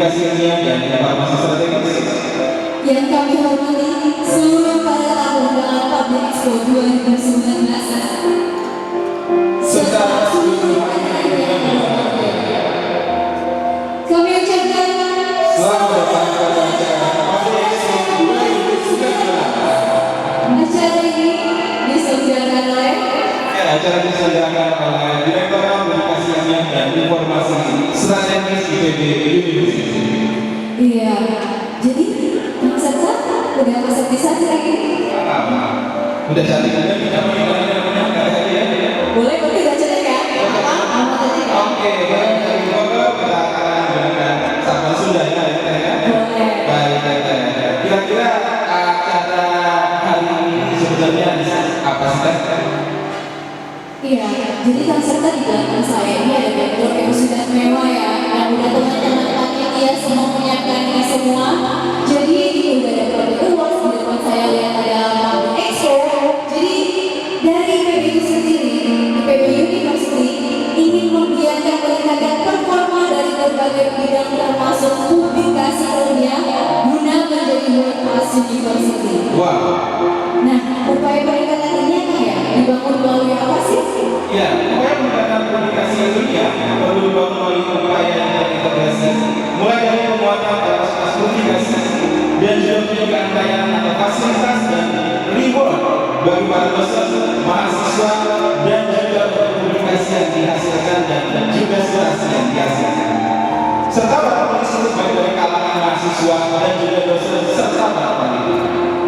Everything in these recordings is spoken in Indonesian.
publikasi ilmiah dan informasi strategis. Yang kami hormati seluruh para tamu dalam Public Expo 2019 serta seluruh hadirin yang berbahagia. Kami ucapkan Selamat datang pada acara Public Expo 2019. Acara ini diselenggarakan oleh Acara diselenggarakan oleh Direktorat Publikasi Ilmiah dan Informasi Strategis IPB University. Iya, jadi Bang Serta udah masak bisa lagi? Udah cantik juga kita namanya ya. Boleh berarti baca ya? Oke, kita akan menggunakan sahabat Sunda ya. Boleh. Baik. Kira-kira acara hari ini sebenarnya apa sih? Iya, jadi Kang Serta di belakang saya ini ada backdrop yang sudah mewah ya, yang udah teman-teman panitia semua menyiapkan ini semua. Jadi ini udah ada Public Awards, di depan saya lihat ada Public Expo. Jadi dari IPB itu sendiri, IPB University ingin membiarkan meningkatkan performa dari berbagai bidang termasuk publikasi ilmiah guna menjadi world class university. Wow. Nah, upaya peningkatan ini apa ya? Dibangun melalui apa sih? Ya, upaya peningkatan publikasi ilmiah perlu dibangun melalui upaya yang terintegrasi, mulai dari penguatan kapasitas publikasi dan juga penyediaan layanan atau fasilitas dan reward bagi para dosen, mahasiswa dan juga publikasi yang dihasilkan dan juga durasi yang dihasilkan. Serta para penulis baik dari kalangan mahasiswa dan juga dosen serta para peneliti.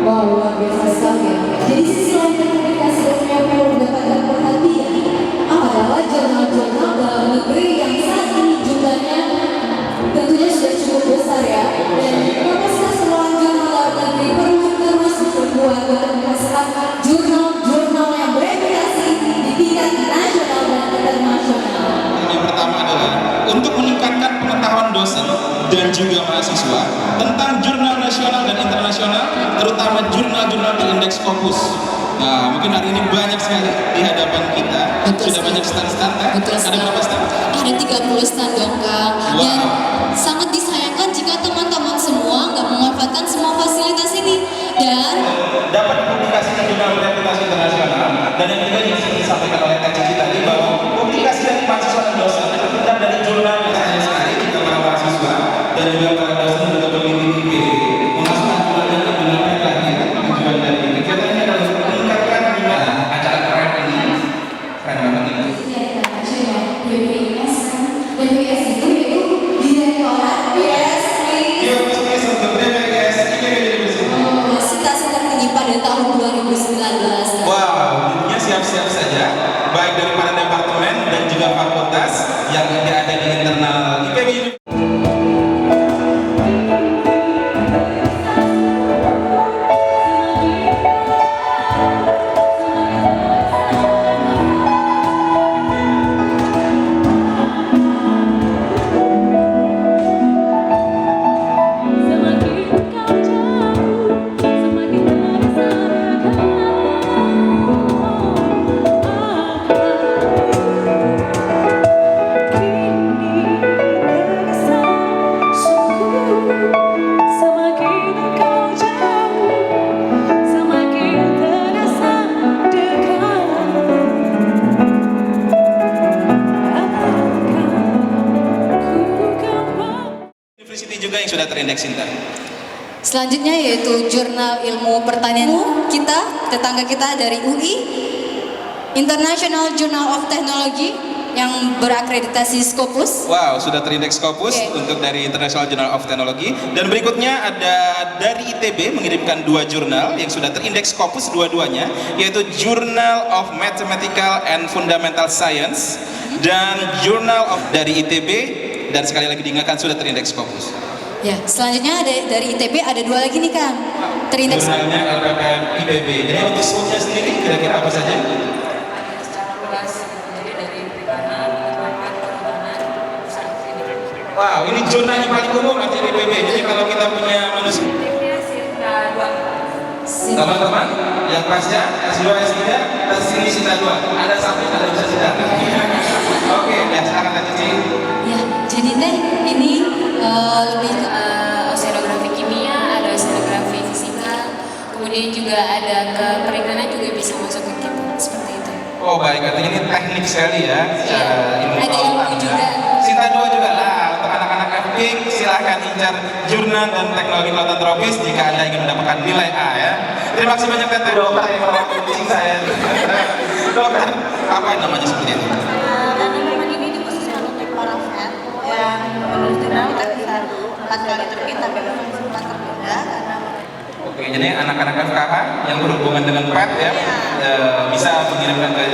Wow, luar biasa sekali ya. Jadi sisi lain dari publikasi ilmiah yang perlu mendapatkan perhatian adalah jurnal-jurnal dalam negeri yang saat ini jumlahnya tentunya sudah cukup besar ya. Dan kapasitas pengelolaan jurnal dalam negeri perlu terus diperkuat untuk menghasilkan jurnal-jurnal yang bereputasi di tingkat nasional dan internasional. Yang pertama adalah untuk meningkatkan pengetahuan dosen dan juga mahasiswa tentang jurnal nasional dan internasional, terutama jurnal-jurnal berindeks Scopus. Nah, mungkin hari ini banyak sekali di hadapan kita. Betul Sudah sekali. banyak stand-stand kan? Betul Ada sekali. berapa stand? Ada 30 stand dong Kang. Wow. Dan sangat disayangkan jika teman-teman semua nggak memanfaatkan semua fasilitas ini. Dan Dapat publikasi di jurnal bereputasi internasional. Dan yang juga yang disampaikan oleh Kak Cici tadi bahwa publikasi dari mahasiswa dan dosen itu terdiri dari jurnal yang saya sekali juga para mahasiswa dan juga para dosen juga peneliti di IPB memasukkan jurnal yang lebih lengkap lagi tujuan dari kegiatan ini adalah untuk meningkatkan gimana acara keren ini keren banget ini. Jadi ada namanya BPS kan. BPS itu yaitu Direktorat Universitas untuk BPS IPB University. Universitas tertinggi pada tahun 2019. Wow, intinya siap-siap saja, baik dari para departemen dan juga fakultas yang ada di internal IPB University. University juga yang sudah terindeks Inter. selanjutnya yaitu jurnal ilmu pertanian kita, tetangga kita dari UI, International Journal of Technology yang berakreditasi Scopus. Wow, sudah terindeks Scopus untuk dari International Journal of Technology. Dan berikutnya ada dari ITB mengirimkan 2 jurnal yang sudah terindeks Scopus dua-duanya, yaitu Journal of Mathematical and Fundamental Science dan Journal of dari ITB, dan sekali lagi diingatkan sudah terindeks Scopus. Ya, selanjutnya ada dari ITB ada 2 lagi nih Kang. Terindeks. Jurnalnya LPPM IPB. Jadi untuk scope-nya sendiri kira-kira apa saja? Wow, ini jurnal yang paling umum artinya IPB. Jadi kalau kita punya manusia teman-teman yang pasca S2, S3, tes ini Sinta 2. Ada satu yang bisa Sinta. Oke, ya silakan Kak Cici. Ya, jadi teh ini lebih Oh baik, artinya ini teknik sekali ya, secara ilmu Ada kelautan ilmu ya. juga. Sinta 2 juga lah, untuk anak-anak FPIK silahkan incar jurnal dan teknologi kelautan tropis jika Anda ingin mendapatkan nilai A ya. Terima kasih banyak Tete dokter yang merawat kucing saya. Dokter, apa namanya seperti itu? Dan memang ini dikhususkan untuk para vet yang menulis jurnal kita bisa 4 kali terbit tapi memang sempat tertunda karena Oke, jadi anak-anak FKH yang berhubungan dengan pet ya, bisa mengirimkan ke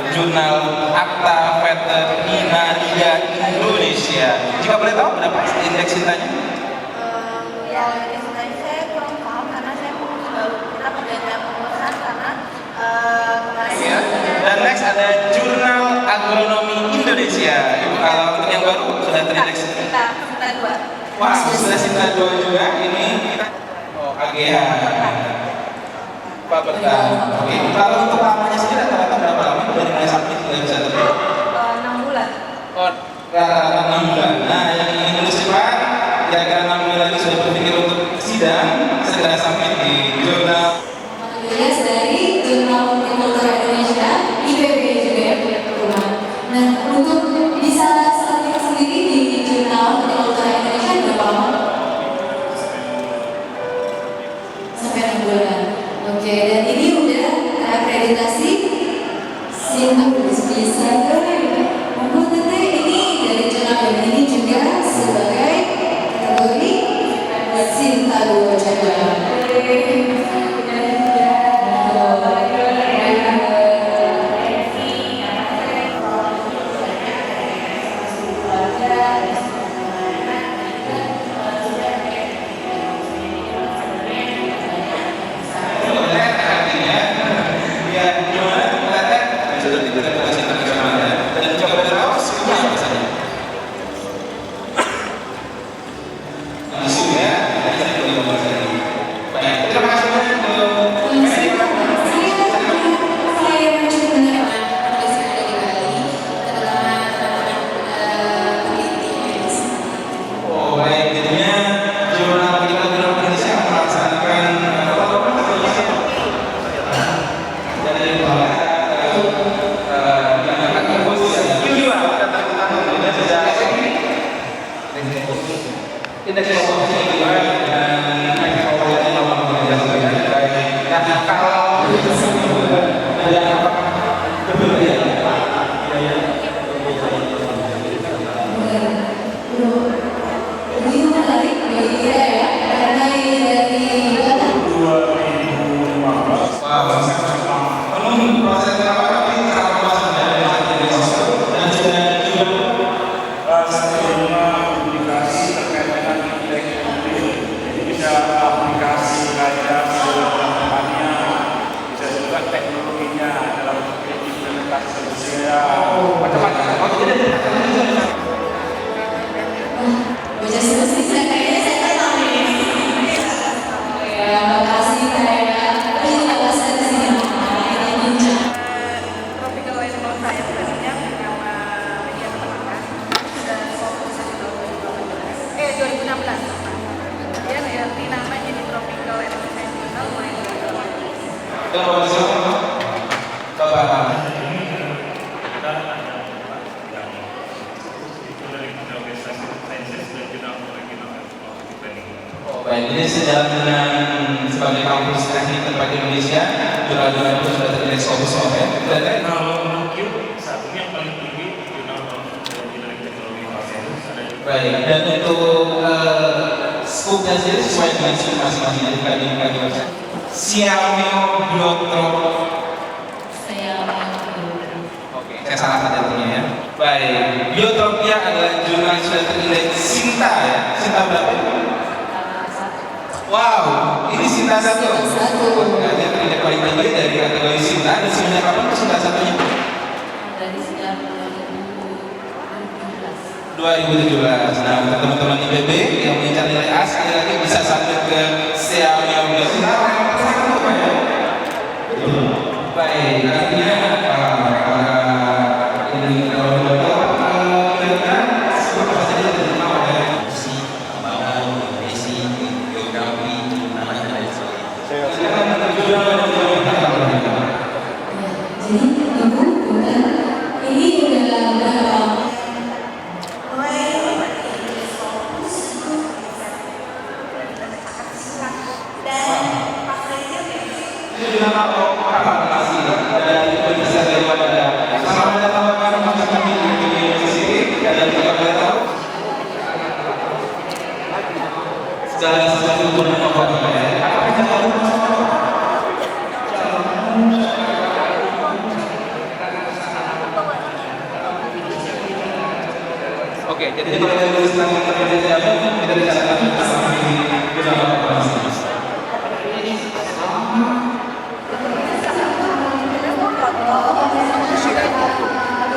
jurnal Akta Veterinaria Indonesia. Jika boleh tahu berapa indeks cintanya? kalau ini saya kurang paham karena saya fokus baru kita perjanjian pengurusan karena kemarin Ya. Dan next ada Jurnal Agronomi Indonesia. Ibu, kalau untuk yang baru sudah terindeks. kita 2. Wah, sudah Sinta 2 juga. Ini kita AGH. Pak Betah. Oke, kalau untuk lamanya sendiri rata-rata berapa lama dari mulai submit hingga bisa terbit? 6 bulan. Oh, rata-rata 6 bulan. Nah, yang ingin menulis cepat, kira-kira 6 bulan lagi sudah berpikir untuk sidang, segera submit di jurnal. Alias dari Jurnal Hortikultura Indonesia, IPB juga ya punya perubahan. Nah, untuk bisa submit sendiri di Jurnal Hortikultura Indonesia berapa lama? Sampai 6 bulan. Oke, dan ini udah terakreditasi bisa membuat Tete ini dari jurnal ini juga sebagai kategori Sinta 2 juga. Ini menarik bagi kita ya, karena ini dari sebelumnya publikasi terkait dengan indeks publik, jadi bisa aplikasi kajian depannya, bisa juga teknologinya dalam implementasi sosial macam-macam. baca semesti saya kayaknya saya kenal nih. Ya, makasih kayak ini bahasa di sini. Ini bincang. Tropical Animal Science tadinya bersama media pertemanan sudah fokus di tahun 2016. Kemudian ganti nama jadi Tropical Animal Science Journal mulai 2018. Baik, ini sejalan dengan sebagai kampus teknik terbaik di Indonesia, jurnal-jurnal itu sudah terindeks Scopus ya. Dan Kalau mungkin saat ini yang paling tinggi jurnal engineering teknologi ada juga. baik, dan untuk skupnya sendiri sesuai dengan scope masing-masing dari kami website. Siameo Biotrop. Oke, saya salah saja artinya ya. Baik, Biotropia adalah jurnal yang sudah terindeks Sinta ya. Sinta berapa? Wow, ini Sinta 1. Sinta 1. Artinya terindeks paling tinggi dari kategori Sinta. Dan sebenarnya kapan tuh Sinta 1-nya? Dari sejak 2017. 2017. Nah, untuk teman-teman IPB yang mengincar nilai A sekali lagi bisa submit ke Siameo Biotrop. Baik, artinya ini kalau Jadi ibu Oke, jadi kalau kita tulis tentang Indonesia kita dicatat sama ini kita apa?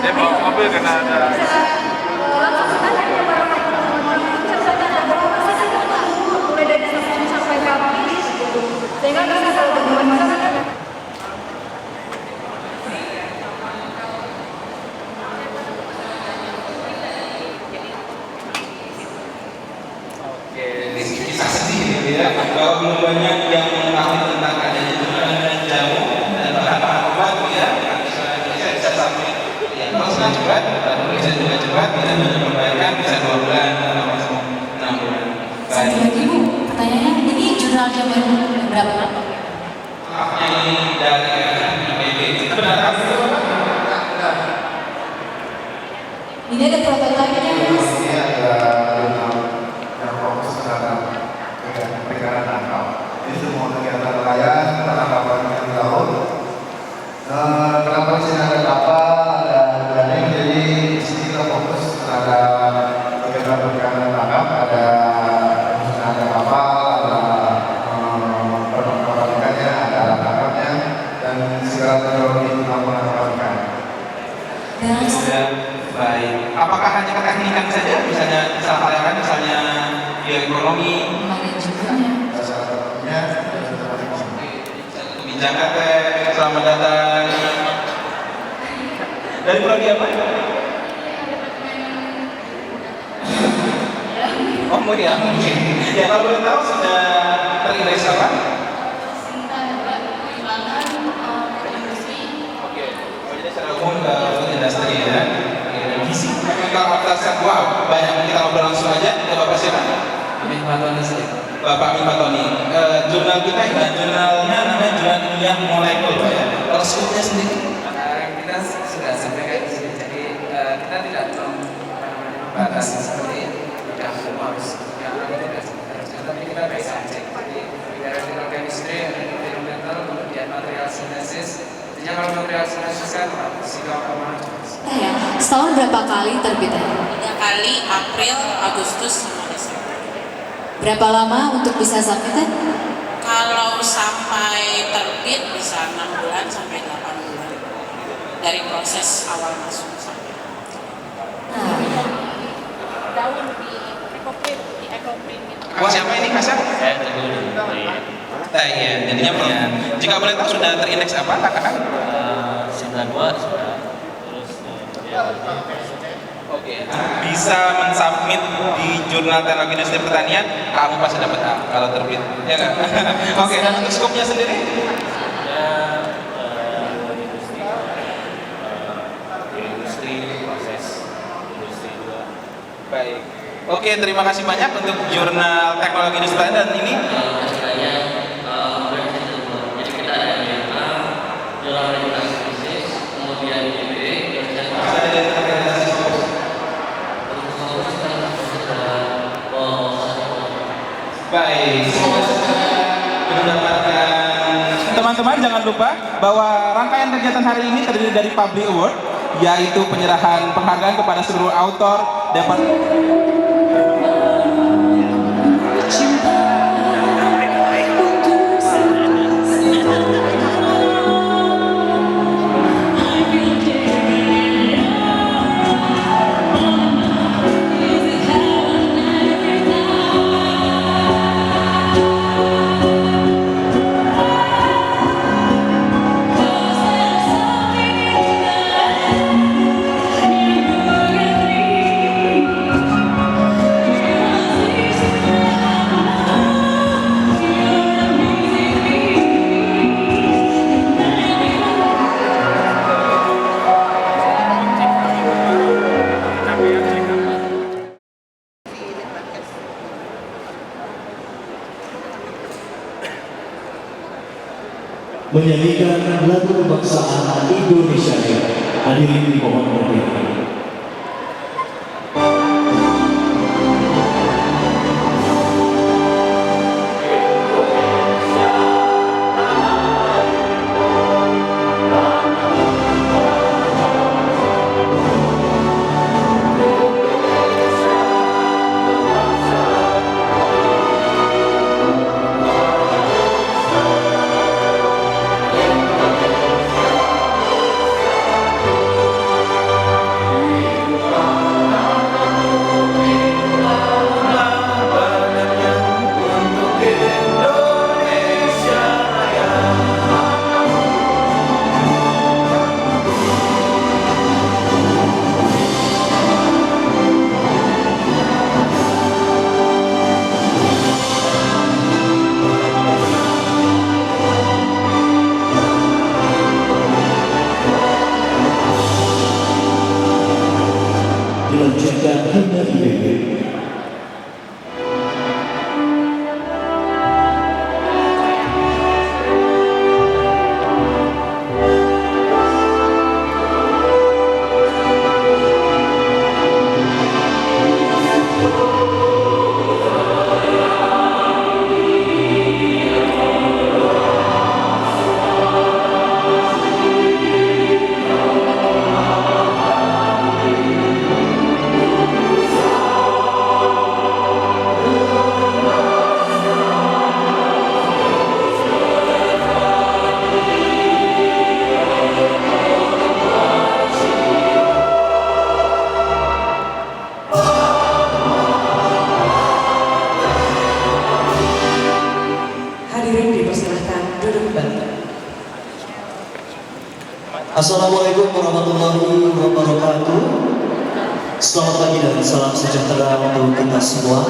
Dia bawa mobil karena ada mulai dari Sabtu sampai Kamis sehingga kita tahu bagaimana kisah sedih ya, bahwa belum banyak yang mengetahui tentang adanya jurnal jamu dan bahan-bahan obat ya. Bisa sampai ya, kalau sudah cepat, bisa juga cepat, bisa juga perbaikan, bisa 2 bulan, 6 bulan. Satu lagi Bu, pertanyaannya ini jurnal jamu berapa? Ini dari IPB. Itu benar apa? Ini ada prototipe-nya Mas. Ini adalah jurnal yang fokus terhadap perikanan tangkap. Ini semua kegiatan nelayan, penangkapan ikan di laut. Kenapa di sini ada kapal, ada jaring, jadi di sini kita fokus terhadap kegiatan perikanan tangkap. Ada kapal, ada penangkapan ikannya, ada alat tangkapnya, dan segala teknologi tentang penangkapan ikan. Dan Sudah baik. Apakah hanya keteknikan saja, misalnya pelayaran, misalnya bioekonomi, manajemennya. Salah satunya kebijakan selamat datang. Dari prodi apa? Oh mulia, mungkin. Ya kalau boleh tahu sudah terindeks apa? Oke, jadi secara umum ke industri ya. Visi. Kalau atas wow, banyak kita ngobrol langsung aja ke Bapak siapa? Bapak Amin Fatoni. Jurnal kita ya, jurnalnya namanya jurnal ilmiah molekul Pak ya. Kalau skupnya sendiri? Kita sudah sampaikan di sini, jadi kita tidak membatasi seperti yang harus yang tidak sebenarnya, tapi kita bisa cek. Jadi dari chemistry, environmental, kemudian material sintesis. Artinya kalau material sintesis kan fisika apa? Ya, setahun berapa kali terbitnya? 3 kali, April, Agustus, sama Desember. Berapa lama untuk bisa submit? Kalau sampai terbit bisa 6 bulan sampai 8 bulan dari proses awal masuk sampai. daun di ekoprint gitu. Wah siapa ini Kasar? saya dulu Iya, jadinya punya. Jika boleh tahu sudah terindeks apa kakak? 92 sudah terus Oke. Bisa mensubmit di Jurnal Teknologi Industri Pertanian, kamu pasti dapat A kalau terbit, ya kan? Oke, dan untuk skopnya sendiri? industri proses industri juga. Baik. Oke, terima kasih banyak untuk Jurnal Teknologi Industri Pertanian dan ini. Baik, teman-teman jangan lupa bahwa rangkaian kegiatan hari ini terdiri dari Public Award, yaitu penyerahan penghargaan kepada seluruh autor dapat menyanyikan lagu kebangsaan Indonesia. Hadirin dimohon berdiri. membacakan himne IPB. Hadirin dipersilahkan duduk kembali. Assalamualaikum warahmatullahi wabarakatuh. Selamat pagi dan salam sejahtera untuk kita semua.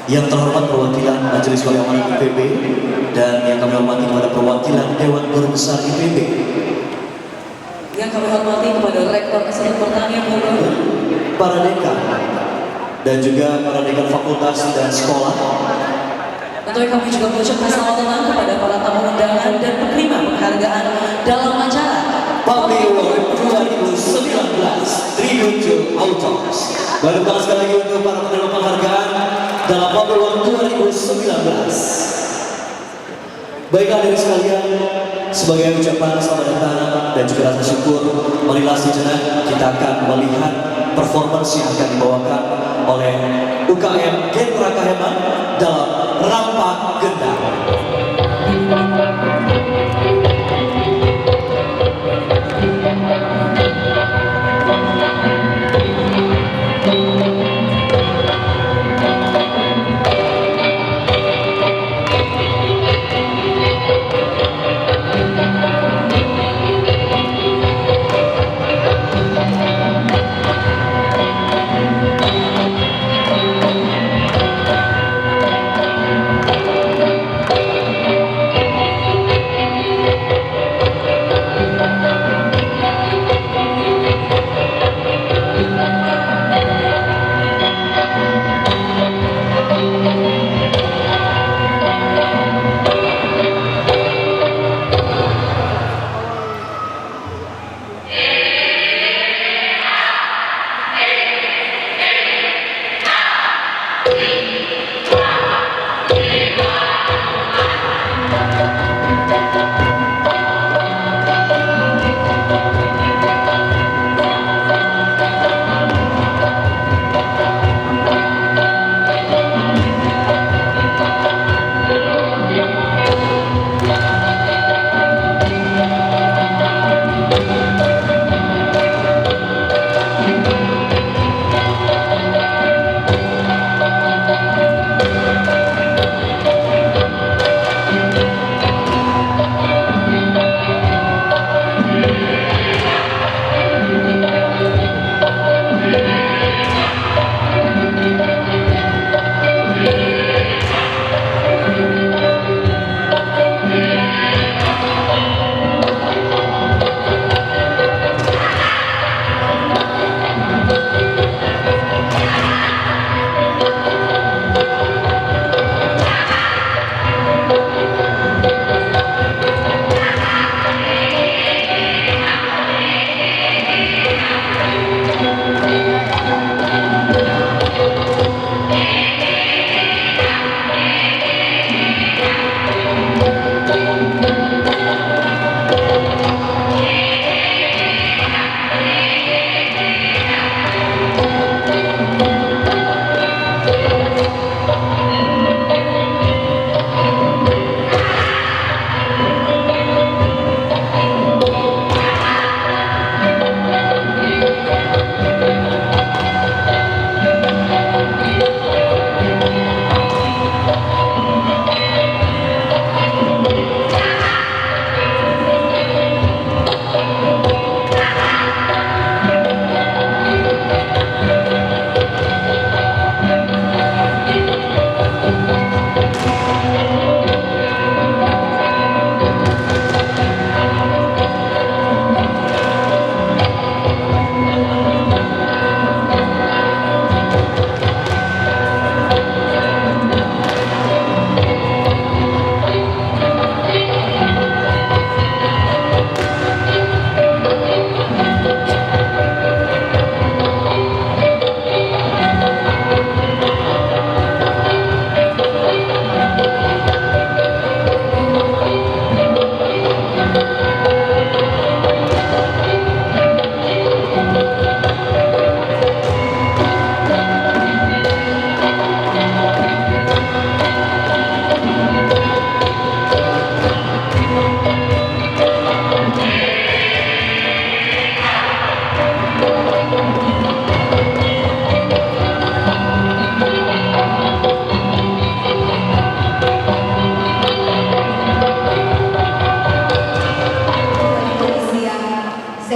Yang terhormat perwakilan Majelis Wali Amanat IPB dan yang kami hormati kepada perwakilan Dewan Guru Besar IPB. Yang kami hormati kepada Rektor Institut Pertanian Bogor, Para dekan dan juga para dekan fakultas dan sekolah. tentunya kami juga mengucapkan selamat datang kepada para tamu undangan dan penerima penghargaan dalam acara Public Award 2019 Tribute to Authors. Baru kali sekali lagi untuk para penerima penghargaan dalam Public Award 2019. Baiklah dari sekalian, sebagai ucapan selamat datang dan juga rasa syukur, marilah sejenak kita akan melihat performance yang akan dibawakan oleh UKM Genra Kahema dalam Rampak Gendang.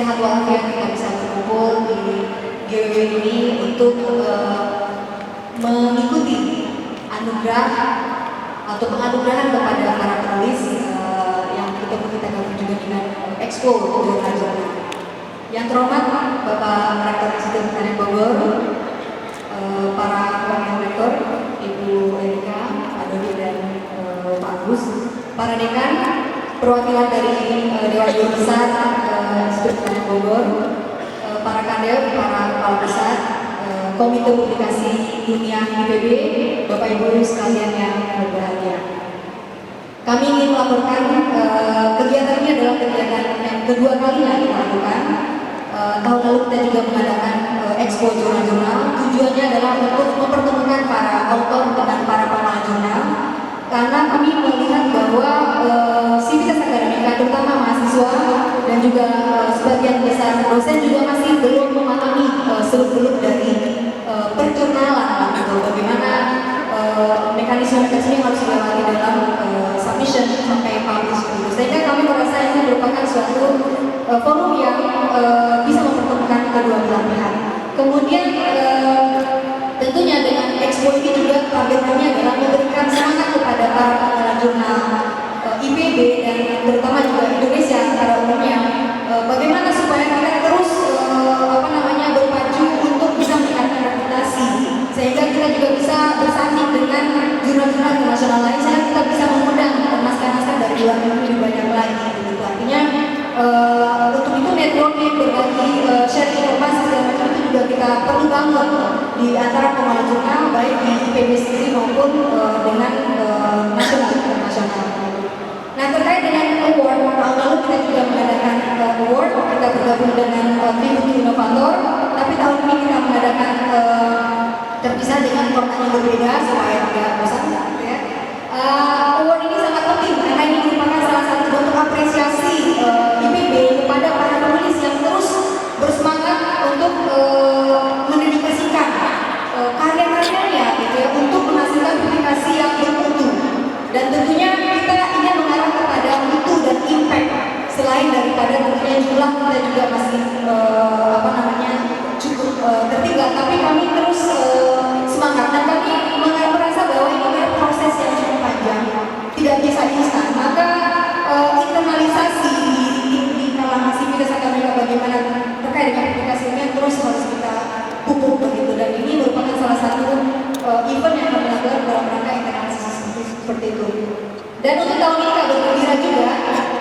sehat walafiat kita bisa berkumpul di GWW ini untuk mengikuti anugerah atau penganugerahan kepada para penulis yang kita gabung juga dengan Expo Jurnal. Yang terhormat Bapak Rektor Institut Pertanian Bogor, para wakil rektor Ibu Erika, Pak Dodi dan Pak Agus, para dekan, perwakilan dari Dewan Guru Besar Institut Pertanian Bogor, para kadep, para kepala besar, Komite Publikasi Dunia IPB, Bapak Ibu sekalian yang berbahagia. Kami ingin melaporkan kegiatan ini adalah kegiatan yang kedua kalinya kita lakukan. Tahun lalu kita juga mengadakan Expo Jurnal. Tujuannya adalah untuk mempertemukan para autor dan para pengamat jurnal, karena kami melihat bahwa sivitas akademika, terutama mahasiswa dan juga sebagian besar dosen juga masih belum memahami seluk-beluk dari perjurnalan, gitu. Bagaimana mekanisme yang harus dilewati dalam submission sampai publish, gitu. Sehingga kami merasa ini merupakan suatu forum yang bisa mempertemukan kedua belah pihak. Kemudian tentunya dengan Expo ini juga targetnya adalah memberikan semangat kepada para pengelola jurnal IPB dan terutama juga Indonesia pada umumnya, bagaimana supaya kita terus berpacu untuk bisa meningkatkan reputasi, sehingga kita juga bisa bersanding dengan jurnal-jurnal internasional lain, sehingga kita bisa mengundang naskah-naskah dari luar negeri lebih banyak lagi, gitu. Artinya untuk itu networking, berbagi, share informasi segala macam itu juga kita perlu bangun di antara pengelola jurnal, baik di IPB sendiri maupun dengan nasional internasional. Nah, terkait dengan award, tahun lalu kita juga mengadakan award, kita bergabung dengan Tribute Inovator, tapi tahun ini kita mengadakan terpisah dengan format yang berbeda supaya tidak bosan, ya. Award ini sangat penting karena ini merupakan salah satu bentuk apresiasi IPB kepada para penulis yang terus bersemangat untuk mendedikasikan karya-karyanya, gitu ya, untuk menghasilkan publikasi yang bermutu. Dan tentunya kita ingin mengarah kepada mutu dan impact, selain daripada tentunya jumlah kita juga masih cukup tertinggal, tapi kami terus semangat dan kami merasa bahwa ini adalah proses yang cukup panjang, tidak bisa instan. Maka internalisasi di kalangan sivitas akademika bagaimana terkait dengan publikasi ini terus harus kita pupuk, begitu. Dan ini merupakan salah satu event yang kami lakukan dalam rangka internalisasi seperti itu. Dan untuk tahun ini kami bergembira juga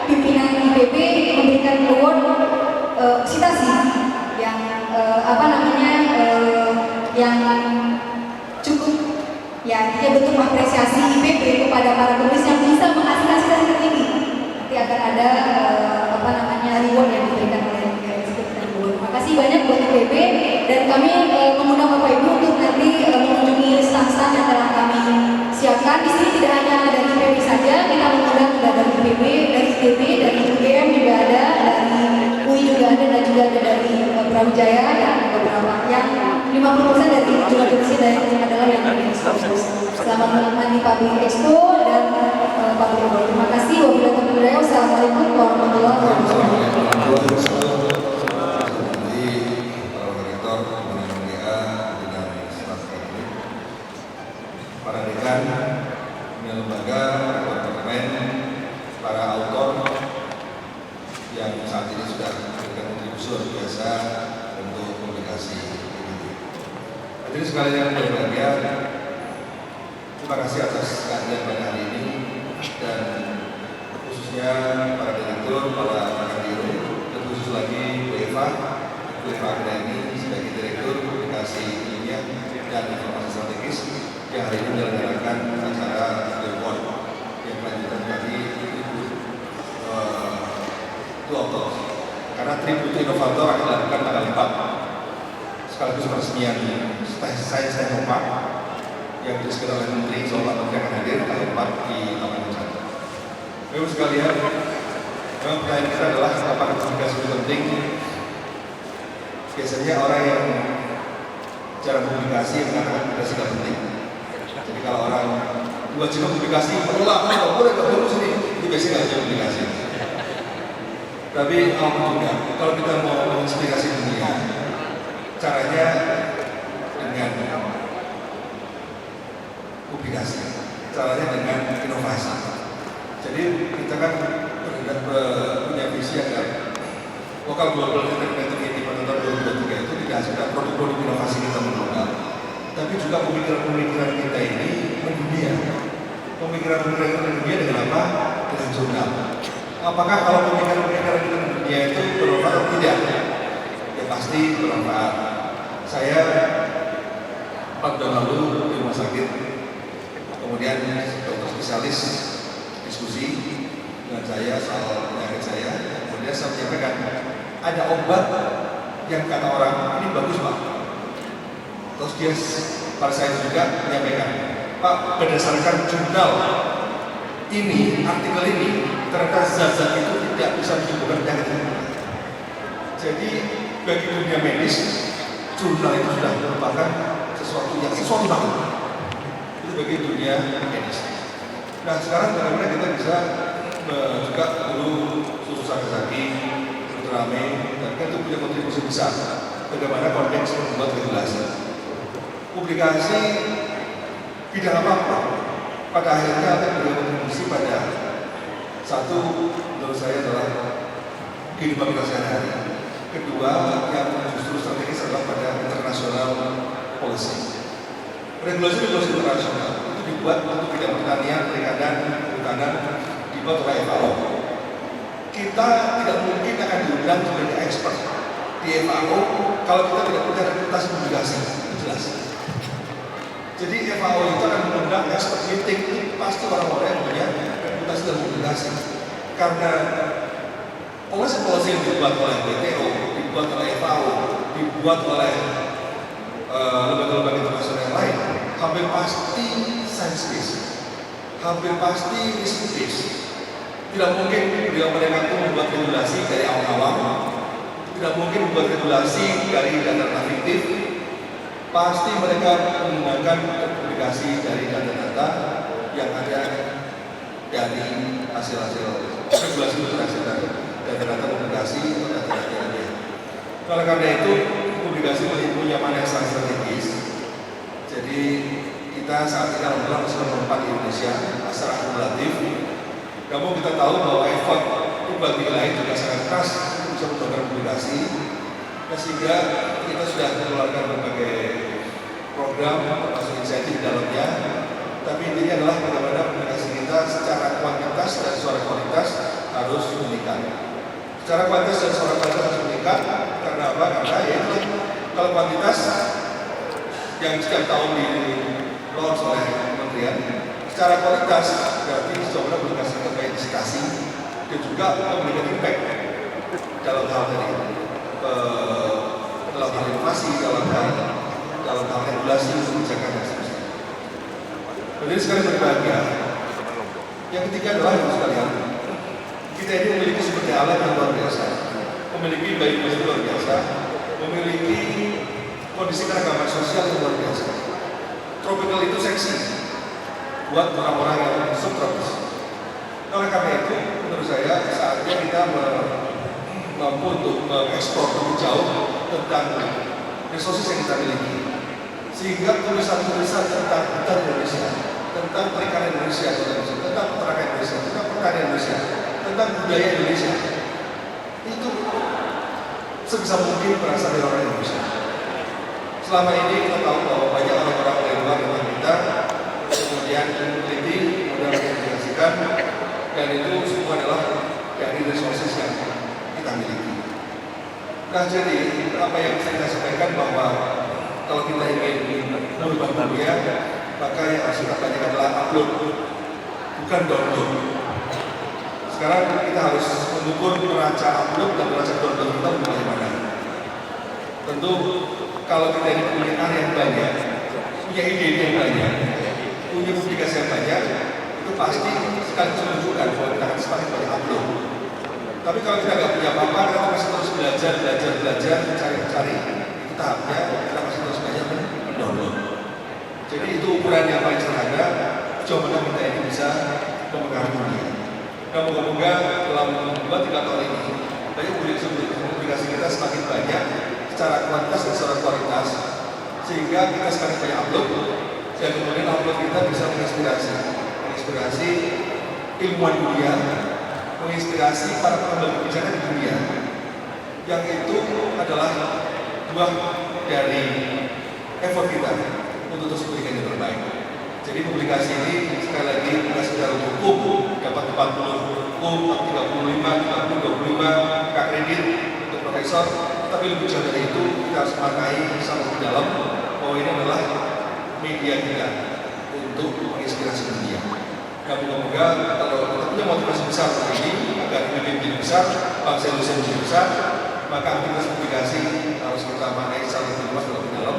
pimpinan IPB memberikan award citasi yang yang cukup, ya, dia bentuk apresiasi IPB kepada para penulis yang bisa menghasilkan citasi tertinggi. Nanti akan ada reward yang diberikan oleh Institut Pertanian Bogor. Terima kasih banyak buat IPB, dan kami mengundang Bapak Ibu untuk nanti mengunjungi stand-stand yang telah kami siapkan. Di sini tidak hanya dari IPB saja, kita mengundang juga dari IPB, dari ITB, dari UGM juga ada, dari UI juga ada, dan juga ada dari Brawijaya dan beberapa yang 50% dari jumlah kursi dari adalah yang dari Expo. Selamat menikmati Public Expo dan Public Expo. Terima kasih. Wabillahi taufiq wal hidayah. Wassalamualaikum warahmatullahi wabarakatuh. Para dekan, lembaga, departemen, para autor yang saat ini sudah memberikan kontribusi luar biasa untuk publikasi ini. Hadirin sekalian yang berbahagia, terima kasih atas kehadiran pada hari ini, dan khususnya para direktur, para kadiro, dan khusus lagi Bu Eva Akademi sebagai direktur publikasi ilmiah dan informasi strategis yang hari ini menyelenggarakan acara Billboard yang kelanjutan tadi itu autor, karena Tribute Inovator akan dilakukan tanggal 4 sekaligus peresmian saya lupa yang disediakan oleh Menteri Soal Menteri akan hadir tanggal 4 di Taman Wisata. Bapak sekalian, memang pertanyaan kita adalah apakah publikasi itu penting? Biasanya orang yang cara publikasi mengatakan publikasi tidak penting. Jadi kalau orang wajib publikasi, perlu lah, boleh sini, itu biasanya nggak wajib publikasi. Tapi juga kalau kita mau menginspirasi dunia, caranya dengan publikasi, caranya dengan inovasi. Jadi kita kan punya visi agar lokal global connectivity pada tahun 2023 itu tidak hanya produk-produk inovasi kita mengglobal, tapi juga pemikiran-pemikiran kita ini mendunia. Pemikiran-pemikiran mendunia dengan apa? Dengan jurnal. Apakah kalau pemikiran-pemikiran kita mendunia itu bermanfaat atau tidak? Ya pasti bermanfaat. Saya 4 tahun lalu di rumah sakit, kemudian dokter spesialis diskusi dengan saya soal penyakit saya. Kemudian saya menyampaikan ada obat yang kata orang ini bagus Pak. Terus dia pada saya juga menyampaikan, Pak, berdasarkan jurnal ini, artikel ini, ternyata zat-zat itu tidak bisa menyembuhkan penyakit ini. Jadi bagi dunia medis, jurnal itu sudah merupakan sesuatu banget. Itu bagi dunia medis. Nah sekarang bagaimana kita bisa juga dulu susu Sakazaki, Ultramen, dan kita punya kontribusi besar. Bagaimana konteks membuat regulasi, publikasi bidang apa-apa, pada akhirnya akan berkontribusi pada satu, menurut saya adalah kehidupan kita sehari-hari. Kedua, yang justru strategis adalah pada internasional policy. Regulasi internasional itu dibuat untuk bidang pertanian, perikanan, kehutanan, dibuat oleh FAO. Kita tidak mungkin akan diundang sebagai expert di FAO kalau kita tidak punya reputasi publikasi, itu jelas. Jadi FAO itu akan mengundang expert meeting itu pasti orang-orang yang punya reputasi dalam publikasi. Karena policy yang dibuat oleh WTO, dibuat oleh FAO, dibuat oleh lembaga-lembaga internasional yang lain, hampir pasti science based, hampir pasti risk based. Tidak mungkin mereka itu membuat regulasi dari awal-awal, tidak mungkin membuat regulasi dari data fiktif. Pasti mereka menggunakan publikasi dari data-data yang ada dari hasil-hasil regulasi itu hasil dari data-data publikasi atau data-data yang lain. Oleh karena itu, publikasi punya mana yang sangat strategis. Jadi kita saat ini alhamdulillah sudah menempat di Indonesia secara akumulatif. Namun kita tahu bahwa effort bagi lain juga sangat keras untuk bisa mengembangkan publikasi. Sehingga kita sudah mengeluarkan berbagai program termasuk insentif di dalamnya. Tapi intinya adalah bagaimana publikasi kita secara kuantitas dan secara kualitas harus meningkat. Secara kuantitas dan secara kualitas harus meningkat karena apa? Karena ya kalau kuantitas yang setiap tahun di launch oleh kementerian, secara kualitas berarti sebenarnya publikasi terkait dissertasi dan juga memberikan impact dalam hal dari dalam hal inovasi, dalam hal regulasi kebijakan dan seterusnya. Jadi sekali berbahagia. Yang ketiga adalah yang sekalian, kita ini memiliki sumber daya alam yang luar biasa, memiliki biodiversitas luar biasa, memiliki kondisi keragaman sosial yang luar biasa. Tropical itu seksi buat orang-orang yang subtropis. Oleh karena itu, menurut saya saatnya kita mampu untuk mengeksplor lebih jauh tentang resources yang kita miliki, sehingga tulisan-tulisan tentang hutan Indonesia, tentang perikanan Indonesia, tentang peternakan Indonesia, tentang pertanian Indonesia, tentang budaya Indonesia, itu sebisa mungkin berasal dari orang Indonesia. Selama ini kita tahu bahwa banyak orang-orang dari luar yang kita kemudian meneliti, kemudian mengaplikasikan, dan itu semua adalah dari resources yang kita miliki. Nah, jadi apa yang saya sampaikan bahwa kalau kita ingin merubah dunia, maka yang harus kita lakukan adalah upload, bukan download. Sekarang kita harus mengukur neraca upload dan neraca download kita bagaimana. Tentu kalau kita ini punya karya yang banyak, punya ide yang banyak, punya publikasi yang banyak, itu pasti sekaligus menunjukkan bahwa kita akan semakin banyak upload. Tapi kalau kita nggak punya apa-apa, kita masih terus belajar, cari. Itu tahapnya, kita masih terus banyak mendownload. Jadi itu ukuran yang paling sederhana, coba kita ini bisa memegang dunia. Nah, moga-moga dalam 2-3 tahun ini, Tapi publikasi kita semakin banyak secara kuantitas dan secara kualitas, sehingga kita semakin banyak upload, dan kemudian upload kita bisa menginspirasi ilmuwan dunia, menginspirasi para pengambil kebijakan di dunia. Yang itu adalah buah dari effort kita untuk terus memberikan yang terbaik. Jadi publikasi ini sekali lagi bukan sekedar untuk dapat 40 35, 25 kredit untuk profesor, tapi lebih jauh dari itu kita harus memakai sama di dalam bahwa ini adalah media kita untuk menginspirasi dunia. Moga-moga kalau kita punya motivasi besar seperti ini agar menjadi besar, bangsa Indonesia menjadi besar, maka aktivitas publikasi harus kita maknai secara lebih luas dan lebih dalam,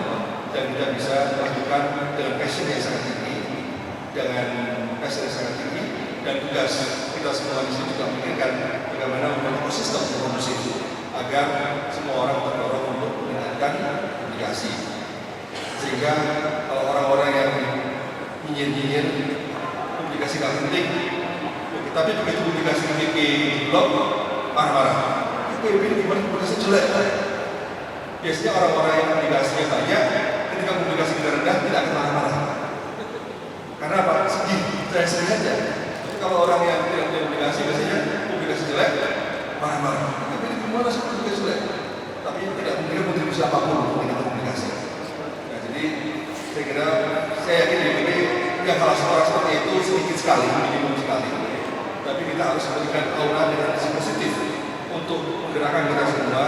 dan kita bisa melakukan dengan passion yang sangat tinggi, dan tugas kita semua di sini juga memikirkan bagaimana membuat ekosistem kondusif agar semua orang terdorong untuk meningkatkan publikasi. Sehingga kalau orang-orang yang nyinyir publikasi nggak penting, tapi begitu publikasi di blog marah-marah. Ini gimana publikasi jelek? Biasanya orang-orang yang publikasinya banyak, ketika publikasi rendah tidak akan marah-marah. Karena apa? Sedih aja. Tapi kalau orang yang tidak punya publikasi, biasanya publikasi jelek, marah-marah. Tapi ini gimana sih publikasi jelek? Tapi tidak memiliki kontribusi apapun untuk publikasi. Nah, jadi saya kira, saya yakin ini yang kalau orang seperti itu sedikit sekali, minimum sekali. Tapi kita harus memberikan aura dengan positif untuk menggerakkan kita semua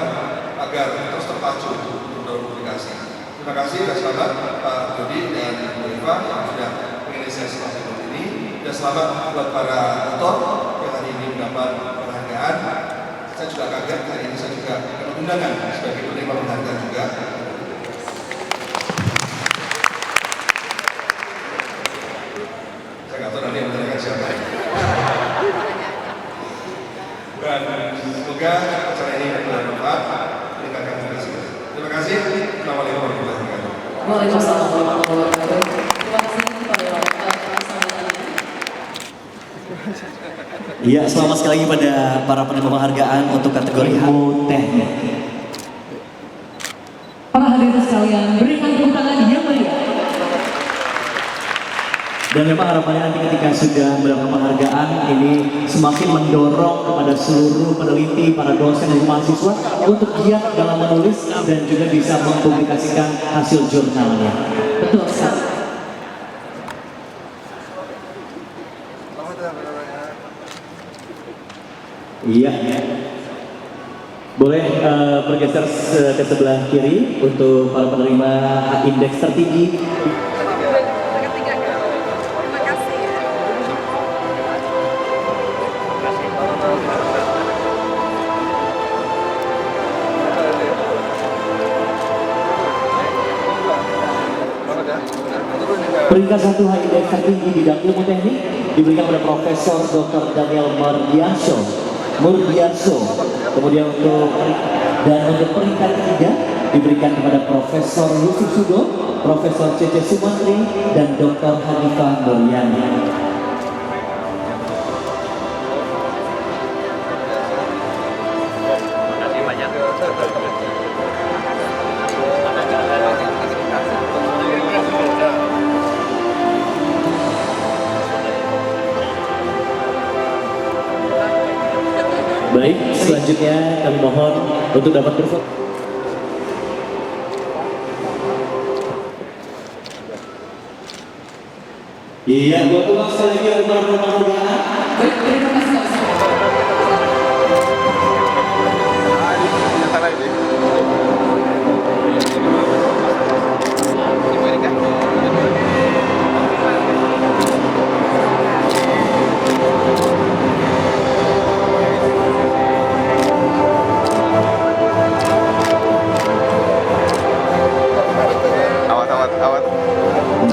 agar terus terpacu untuk publikasi. Terima kasih atas selamat Pak Dodi dan Bu Eva yang sudah menginisiasi seperti ini, dan selamat buat para autor yang hari ini mendapat penghargaan. Saya juga kaget hari ini saya juga dapat undangan sebagai penerima penghargaan juga. Saya nggak tahu nanti yang menanyakan siapa. Dan semoga acara ini bermanfaat, meningkatkan publikasi. Terima kasih. Assalamualaikum warahmatullahi wabarakatuh. Waalaikumsalam warahmatullahi wabarakatuh. Terima kasih kepada Iya, selamat sekali lagi pada para penerima penghargaan untuk kategori ilmu teknik. para hadirin sekalian, berikan tepuk tangan yang meriah. Dan memang harapannya nanti ketika sudah mendapat penghargaan ini semakin mendorong kepada seluruh peneliti, para dosen dan mahasiswa untuk giat dalam menulis dan juga bisa mempublikasikan hasil jurnalnya. Betul sekali. Iya. Boleh bergeser ke sebelah kiri untuk para penerima indeks tertinggi. Peringkat 1 indeks tertinggi bidang ilmu teknik diberikan oleh Profesor Dr. Daniel Murdiansyah. Kemudian untuk peringkat 3 diberikan kepada Profesor Yusuf Sugo, Profesor Cece Sumantri, dan Dr. Hanifah Mulyani. Baik, selanjutnya kami mohon untuk dapat berfoto. Iya, buat uang sekali lagi para penghargaan. Baik, terima kasih.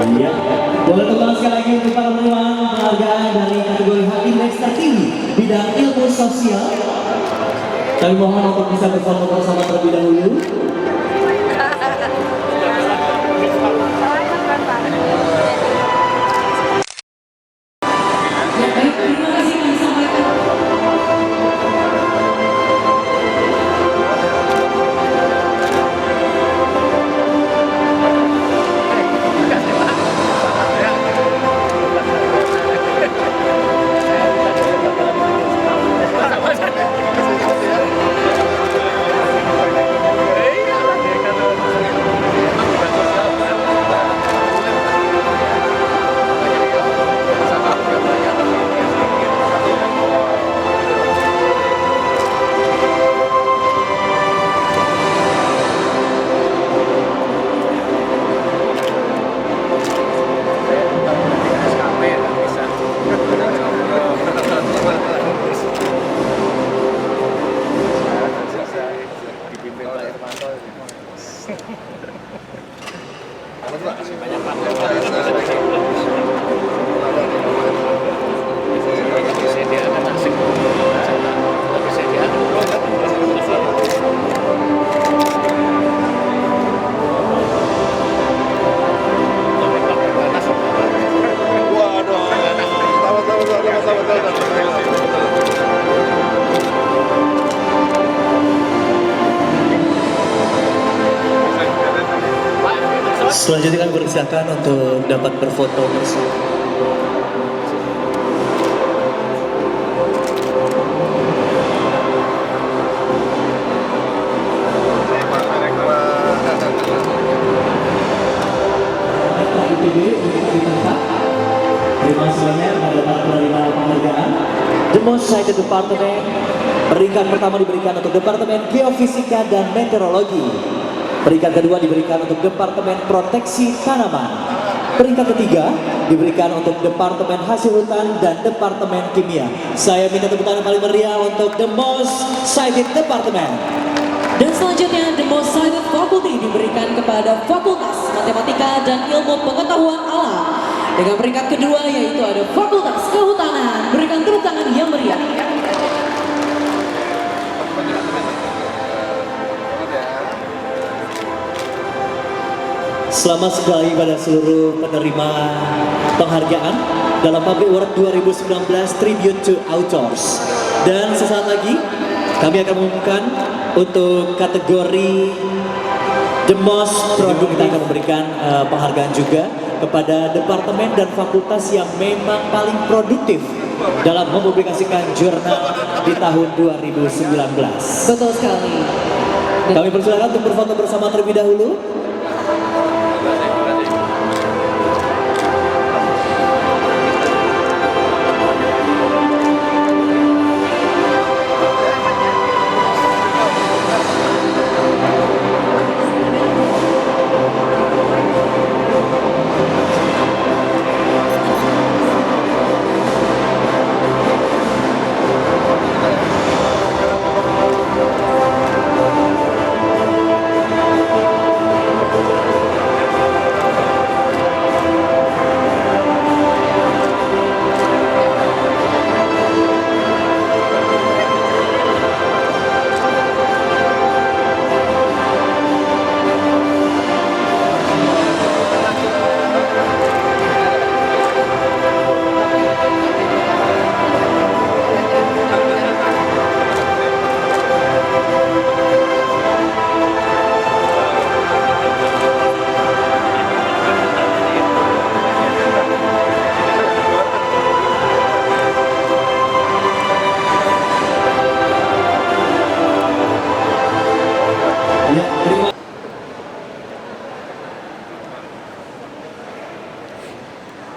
Iya, boleh tepuk sekali lagi untuk para penerima penghargaan dari kategori indeks tertinggi bidang ilmu sosial. Kami mohon untuk bisa berfoto bersama terlebih dahulu. Ya, baik, terima kasih kami sampaikan. Selanjutnya kami persilakan untuk dapat berfoto bersama. Terima kasih banyak kepada para penerima penghargaan. The Most Cited Department, peringkat pertama diberikan untuk Departemen Geofisika dan Meteorologi. Peringkat kedua diberikan untuk Departemen Proteksi Tanaman. Peringkat ketiga diberikan untuk Departemen Hasil Hutan dan Departemen Kimia. Saya minta tepuk tangan paling meriah untuk The Most Cited Department. Dan selanjutnya The Most Cited Faculty diberikan kepada Fakultas Matematika dan Ilmu Pengetahuan Alam. Dengan peringkat kedua yaitu ada Fakultas Kehutanan. Berikan tepuk tangan yang meriah. Selamat sekali pada seluruh penerima penghargaan dalam Public Award 2019 Tribute to Authors. Dan sesaat lagi kami akan mengumumkan untuk kategori The Most Productive. Kita akan memberikan penghargaan juga kepada departemen dan fakultas yang memang paling produktif dalam mempublikasikan jurnal di tahun 2019. Betul sekali. Kami persilakan untuk berfoto bersama terlebih dahulu.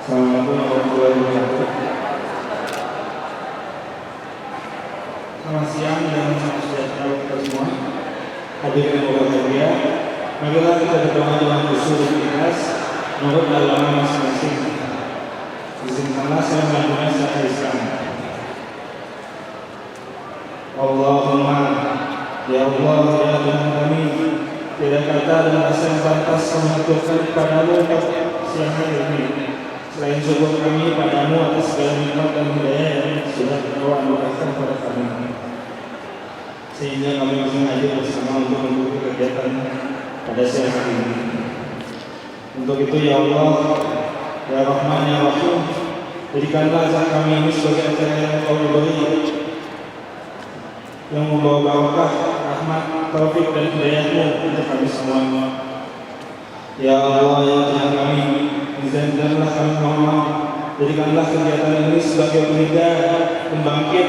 Assalamualaikum warahmatullahi wabarakatuh. Selamat siang dan salam sejahtera kita semua. Hadirin yang berbahagia, marilah kita berdoa dengan khusyuk dan ikhlas menurut agama masing-masing. Izinkanlah saya melanjutkan secara Islam. Allahumma, ya Allah, ya Tuhan kami, tidak kata dan rasa yang pantas kami haturkan kepadamu siang hari ini. Selain syukur kami padamu atas segala nikmat dan hidayah yang sudah Engkau anugerahkan kepada kami, sehingga kami masih hadir bersama untuk mendukung kegiatan pada siang hari ini. Untuk itu ya Allah, ya Rahman, ya Rahim, jadikanlah acara kami ini sebagai acara yang Engkau beri, yang membawa barakah, rahmat, taufik dan hidayah-Mu untuk kami semua. Ya Allah, ya Tuhan kami, izinkanlah kami mohon, jadikanlah kegiatan ini sebagai pengindah, pembangkit,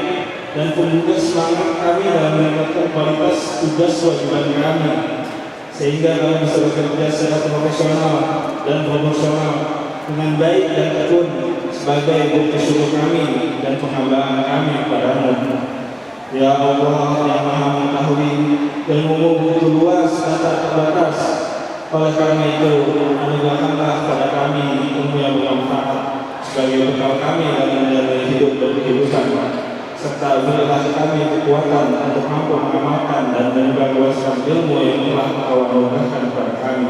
dan pembuka semangat kami dalam meningkatkan kualitas tugas kewajiban kami, sehingga kami bisa bekerja secara profesional dan proporsional dengan baik dan tekun sebagai bukti syukur kami dan penghambaan kami kepadamu. Ya Allah yang Maha Mengetahui, ilmu-Mu begitu luas dan tak terbatas. Oleh karena itu, anugerahkanlah kepada kami ilmu yang bermanfaat sebagai bekal kami dalam menjalani hidup dan kehidupan. serta berilah kami kekuatan untuk mampu mengamalkan dan menyebarluaskan ilmu yang telah Engkau anugerahkan kepada kami.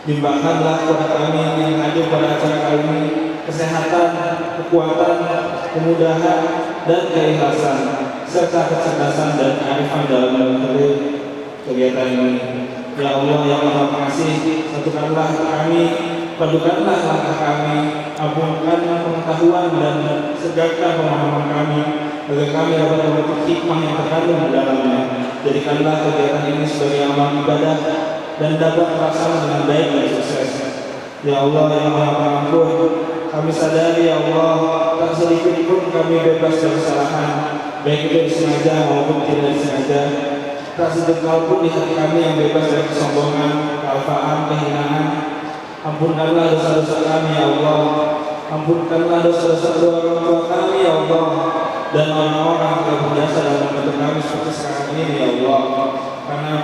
Limpahkanlah kepada kami yang hadir pada acara kali ini kesehatan, kekuatan, kemudahan, dan keikhlasan, serta kecerdasan dan kearifan dalam mengikuti kegiatan ini. Ya Allah yang Maha Pengasih, satukanlah kami, padukanlah langkah kami, ampunkan pengetahuan dan segarkan pemahaman kami, agar kami dapat memetik hikmah yang terkandung di dalamnya. Jadikanlah kegiatan ini sebagai amal ibadah dan dapat terlaksana dengan baik dan sukses. Ya Allah yang Maha Pengampun, kami sadari ya Allah, tak sedikit pun kami bebas dari kesalahan, baik itu disengaja maupun tidak disengaja. Tak sedikit pun di hati kami yang bebas dari kesombongan, kealpaan, kehinaan. Ampunkanlah dosa-dosa kami ya Allah. Ampunkanlah dosa-dosa kedua orang tua kami ya Allah, dan orang-orang yang telah berjasa dalam membantu kami seperti sekarang ini ya Allah. Karena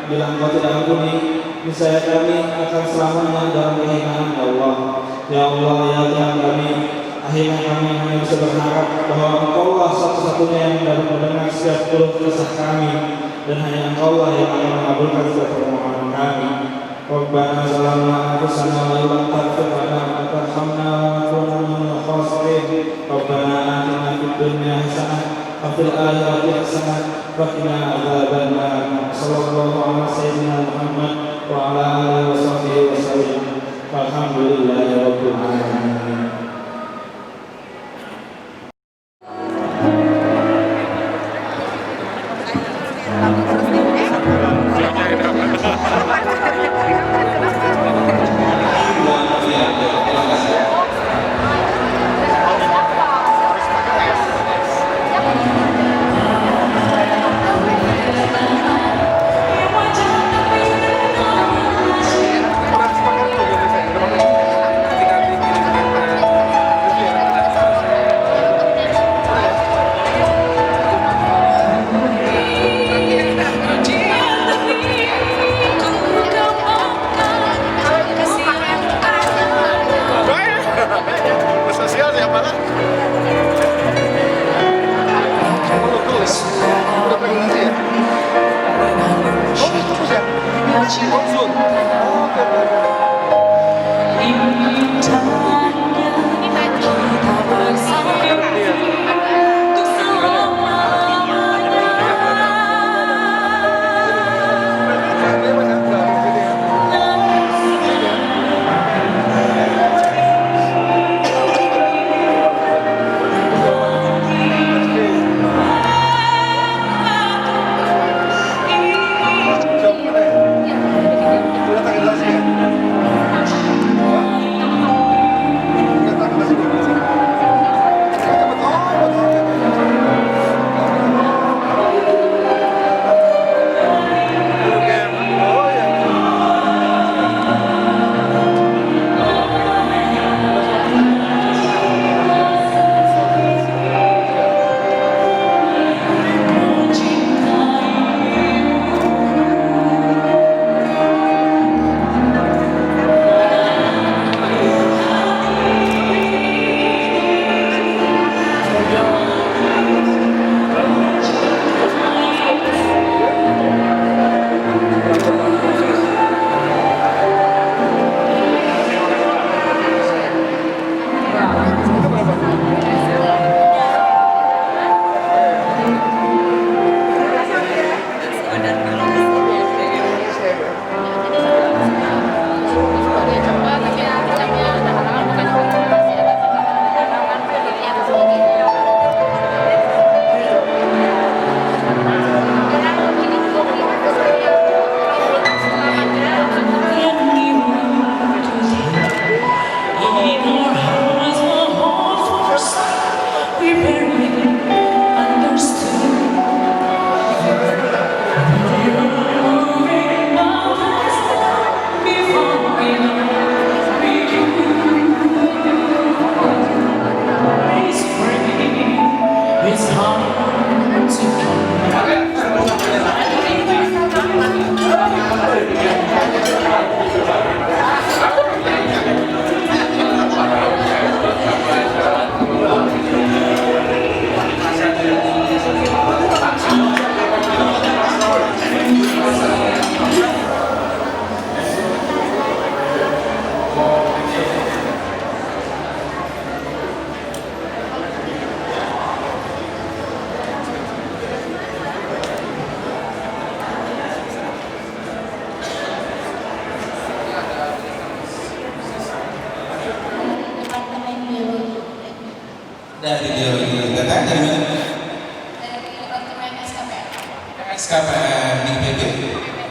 bila Engkau tidak ampuni, niscaya kami akan selamanya dalam kehinaan ya Allah. Ya Allah ya Tuhan kami, akhirnya kami hanya bisa berharap bahwa Engkaulah satu-satunya yang dapat mendengar setiap keluh kesah kami, dan hanya Engkaulah yang akan mengabulkan setiap permohonan kami. Rabbana zalamna anfusana wa illam taghfir lana wa tarhamna lanakunanna minal khasirin. Rabbana atina fid dunya hasanah wa fil akhirati hasanah wa qina adzabannar. Sallallahu ala sayyidina Muhammad wa ala alihi wa sahbihi wa sallam. Walhamdulillahi rabbil alamin.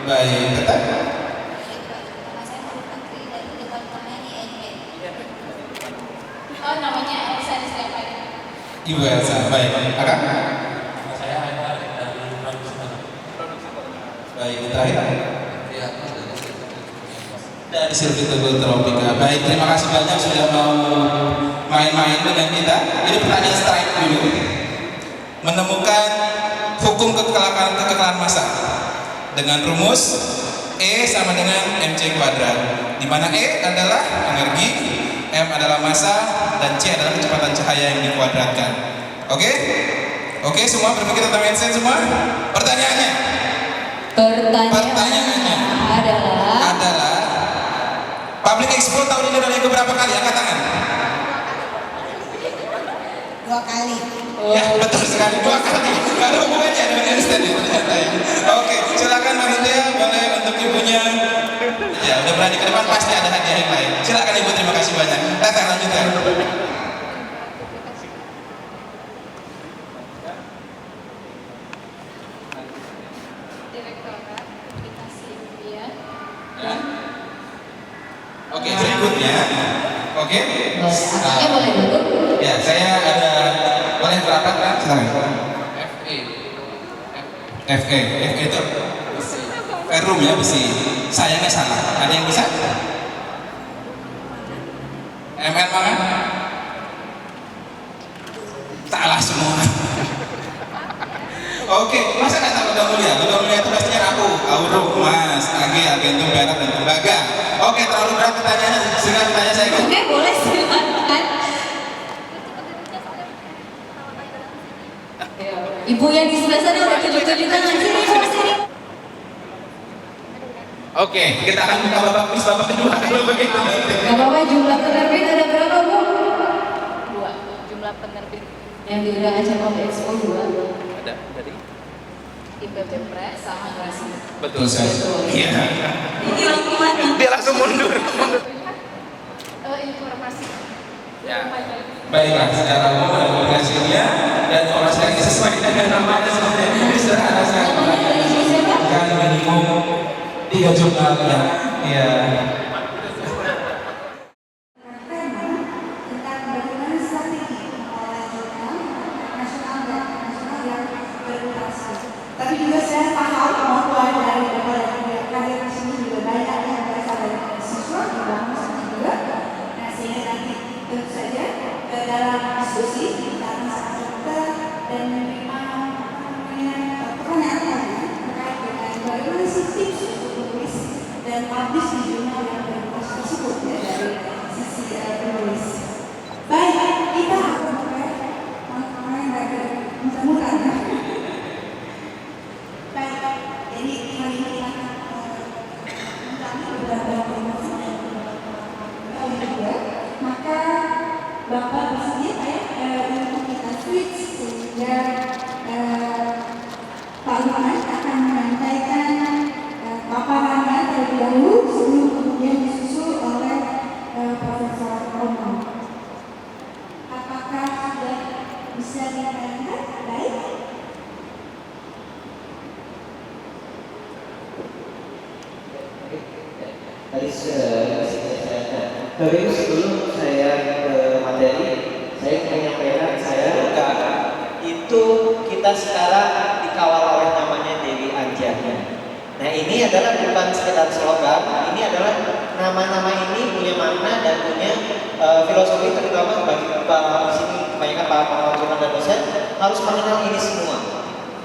Baik, tetap. Oh, namanya Elsa Stefani. Ibu Elsa, baik. Akak? Saya Haidar dari Produksi. Baik, terakhir. Dari Sirkuit Tropika. Baik, terima kasih banyak sudah mau main-main dengan kita. Ini pertanyaan strike dulu. Menemukan hukum kekekalan massa dengan rumus E sama dengan mc kuadrat, di mana E adalah energi, M adalah massa, dan C adalah kecepatan cahaya yang dikuadratkan. Oke? Oke, semua berpikir tentang Einstein semua? Pertanyaannya adalah Public Expo tahun ini udah berapa kali? Angkat tangan. 2 kali. Ya, betul sekali, 2 kali. Gak ada hubungannya dengan Einstein ya ternyata ya. Oke, silakan Manutia, boleh untuk ibunya. Ya, udah berani ke depan, pasti ada hadiah yang lain. Silakan ibu, terima kasih banyak. Datang lanjutkan. Direktorat Aplikasi Media. Oke, berikutnya. Oke. Akaknya boleh duduk. Ya, saya ada boleh berapat kan? Silakan. FE itu ferrum ya, besi. Sayangnya salah. Ada yang bisa? MN mana? Salah semua. Oke, masa nggak tahu logam mulia? Logam mulia itu pastinya aku, aurum, mas, age, agentum, perak, dan tembaga. Oke, terlalu berat pertanyaannya. Silakan bertanya saya. Oke, boleh silakan. Ibu yang di sebelah sana udah tunjuk-tunjuk tangan. Sini. Oke, kita akan buka babak kuis babak kedua kalau begitu. Gak apa-apa, jumlah penerbit ada berapa, Bu? 2. Jumlah penerbit yang diundang acara Public Expo 2. Ada tadi. IPB Press sama Grasi. Betul sekali. Iya. Dia langsung mundur. Informasi. Ya. Baiklah, secara umum ada komunikasinya dan informasi yang sesuai dengan namanya sebenarnya ini sederhana sekali. Kan minimum 3 jumlah ya. Tentang bagaimana strategi pengelolaan jurnal nasional dan internasional yang bermutasi. Tapi juga saya paham kemampuan dari kader di sini juga banyak yang berasal dari siswa di bangsa sini juga. Nah, sehingga nanti tentu saja dalam diskusi kita akan sama-sama dan menerima pertanyaan terkait dengan bagaimana sih tips untuk menulis dan publish di jurnal yang bermutasi tersebut ya, dari sisi penulis. Baik, kita akan mulai mudah-mudahan. Baik, jadi hari ini akan beberapa informasi juga. Maka Bapak bersedia untuk kita switch sehingga Pak Luman akan menyampaikan paparannya terlebih dahulu sebelum kemudian disusul oleh Profesor Romo. Apakah sudah bisa dibayangkan? Baik. Tadi tapi sebelum saya ke materi, saya ingin menyampaikan itu kita sekarang dikawal oleh namanya Dewi Anjani. Nah, ini adalah bukan sekedar slogan, ini adalah nama-nama ini punya makna dan punya filosofi, terutama bagi di sini kebanyakan para pengajar dan dosen harus mengenal ini semua.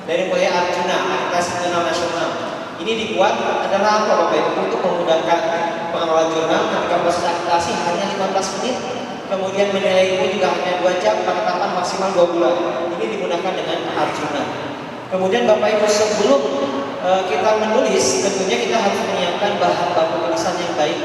Dari mulai Arjuna, Akreditasi Jurnal Nasional. Ini dibuat adalah apa Bapak Ibu untuk memudahkan pengelola jurnal ketika proses akreditasi hanya 15 menit, kemudian menilai itu juga hanya 2 jam, penetapan maksimal 2 bulan. Ini dimudahkan dengan Arjuna. Kemudian Bapak Ibu sebelum kita menulis, tentunya kita harus menyiapkan bahan baku tulisan yang baik.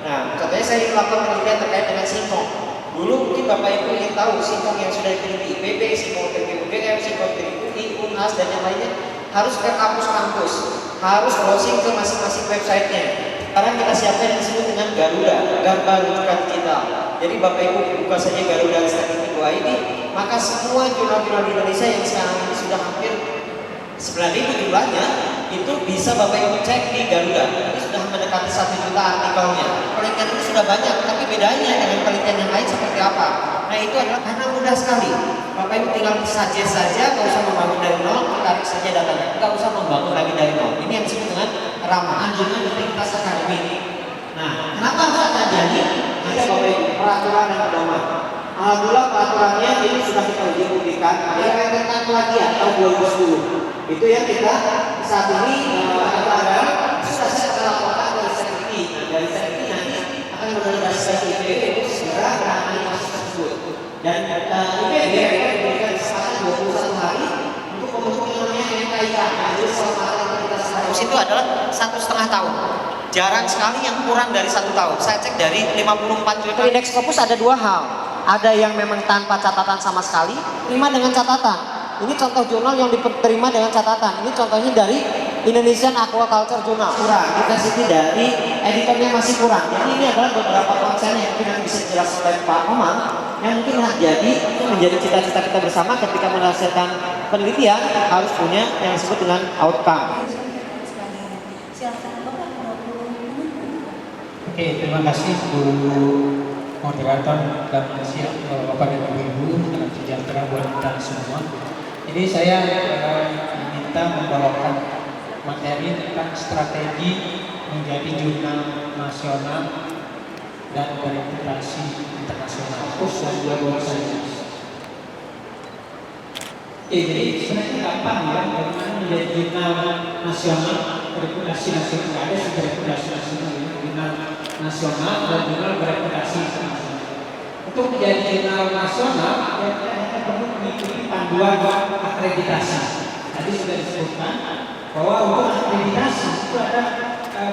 Nah, contohnya saya ingin melakukan penelitian terkait dengan singkong. Dulu mungkin Bapak Ibu ingin tahu singkong yang sudah diteliti IPB, singkong dari UGM, singkong dari UI, UNAS, dan yang lainnya harus ke kampus-kampus, harus browsing ke masing-masing websitenya. Sekarang kita siapkan yang disebut dengan Garuda, Garba Rujukan Digital. Jadi Bapak Ibu buka saja Garuda Statistik.id, maka semua jurnal-jurnal di Indonesia yang sekarang ini sudah hampir 9.000 jumlahnya itu bisa Bapak Ibu cek di Garuda. Ini sudah mendekati 1 juta artikelnya. Penelitian itu sudah banyak, tapi bedanya dengan penelitian yang lain seperti apa? Nah itu adalah karena mudah sekali. Bapak Ibu tinggal suggest saja, nggak usah membangun dari nol, tarik saja datanya, nggak usah membangun lagi dari nol. Ini yang disebut dengan ramahan dengan integritas akademik. Nah, kenapa harus ada jadi? Ada Bapak Ibu peraturan dan pedoman. Alhamdulillah peraturannya ini sudah kita uji publikan. Yang tentang plagiat tahun 2010 itu yang kita saat ini ada sudah saya laporkan dari Sekti. Nah, dari Sekti nanti akan merekomendasikan IPB segera menangani kasus tersebut. Dan IPB diberikan kesempatan 21 hari untuk membentuk yang namanya NKIK. Jadi selama aktivitas kasus itu adalah 1,5 tahun. Jarang sekali yang kurang dari 1 tahun. Saya cek dari 54 jurnal indeks Scopus ada 2 hal. Ada yang memang tanpa catatan sama sekali, terima dengan catatan. Ini contoh jurnal yang diterima dengan catatan. Ini contohnya dari Indonesian Aquaculture Journal. Kurang, diversity dari editornya masih kurang. Jadi ini adalah beberapa konsen yang mungkin bisa dijelaskan oleh Pak Omang, yang mungkin jadi menjadi cita-cita kita bersama ketika menghasilkan penelitian harus punya yang disebut dengan outcome. Oke, terima kasih Bu moderator dan siap Bapak dan Ibu, salam sejahtera buat kita semua. Jadi saya diminta membawakan materi tentang strategi menjadi jurnal nasional dan bereputasi internasional khusus dan luar saja. Jadi sebenarnya gampang ya, bagaimana menjadi jurnal nasional bereputasi nasional. Tidak ada sih bereputasi nasional, jurnal nasional dan jurnal bereputasi internasional. Untuk menjadi jurnal nasional, kita hanya perlu mengikuti panduan akreditasi. Tadi sudah disebutkan bahwa untuk akreditasi itu ada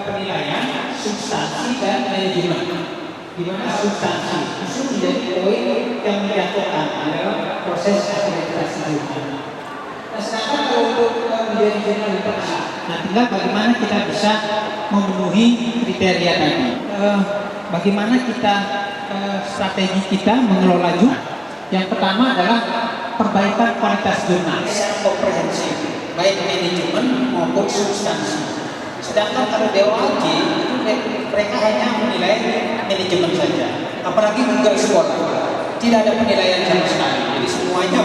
penilaian, substansi dan manajemen. Di mana substansi itu menjadi poin yang menjatuhkan dalam proses akreditasi jurnal. Nah, sedangkan kalau untuk menjadi jurnal internasional, nah tinggal bagaimana kita bisa memenuhi kriteria tadi. Bagaimana kita strategi kita mengelola jurnal. Yang pertama adalah perbaikan kualitas jurnal secara komprehensif, baik manajemen maupun substansi. Sedangkan kalau DOAJ itu mereka hanya menilai manajemen saja, apalagi juga sekolah tidak ada penilaian sama sekali. Jadi semuanya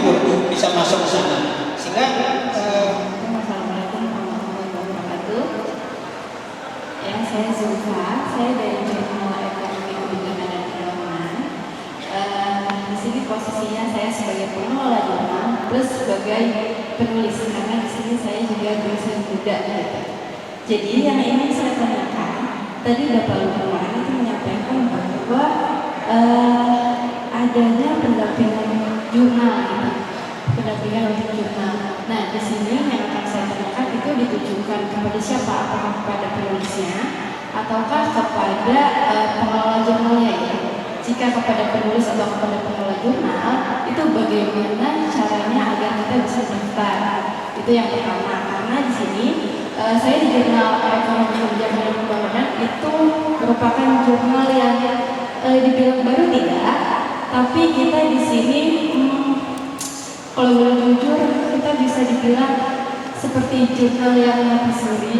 bisa masuk ke sana. Sehingga Assalamualaikum warahmatullahi wabarakatuh. Ya, saya Zulfa, saya dari Jurnal Ekonomi Kebijakan dan Keuangan. Di sini posisinya saya sebagai pengelola jurnal plus sebagai penulis, karena di sini saya juga dosen muda. Jadi yang ingin saya tanyakan, tadi Bapak Luhur itu menyampaikan bahwa adanya pendampingan jurnal, gitu. Pendampingan untuk jurnal. Nah, di sini yang akan saya tanyakan itu ditujukan kepada siapa? Apakah kepada penulisnya ataukah kepada pengelola jurnalnya ya? Jika kepada penulis atau kepada pengelola jurnal, itu bagaimana caranya agar kita bisa daftar? Itu yang pertama. Karena di sini saya di Jurnal Ekonomi Kebijakan dan Keuangan itu merupakan jurnal yang dibilang baru tidak, tapi kita di sini kalau boleh jujur kita bisa dibilang seperti jurnal yang mati suri.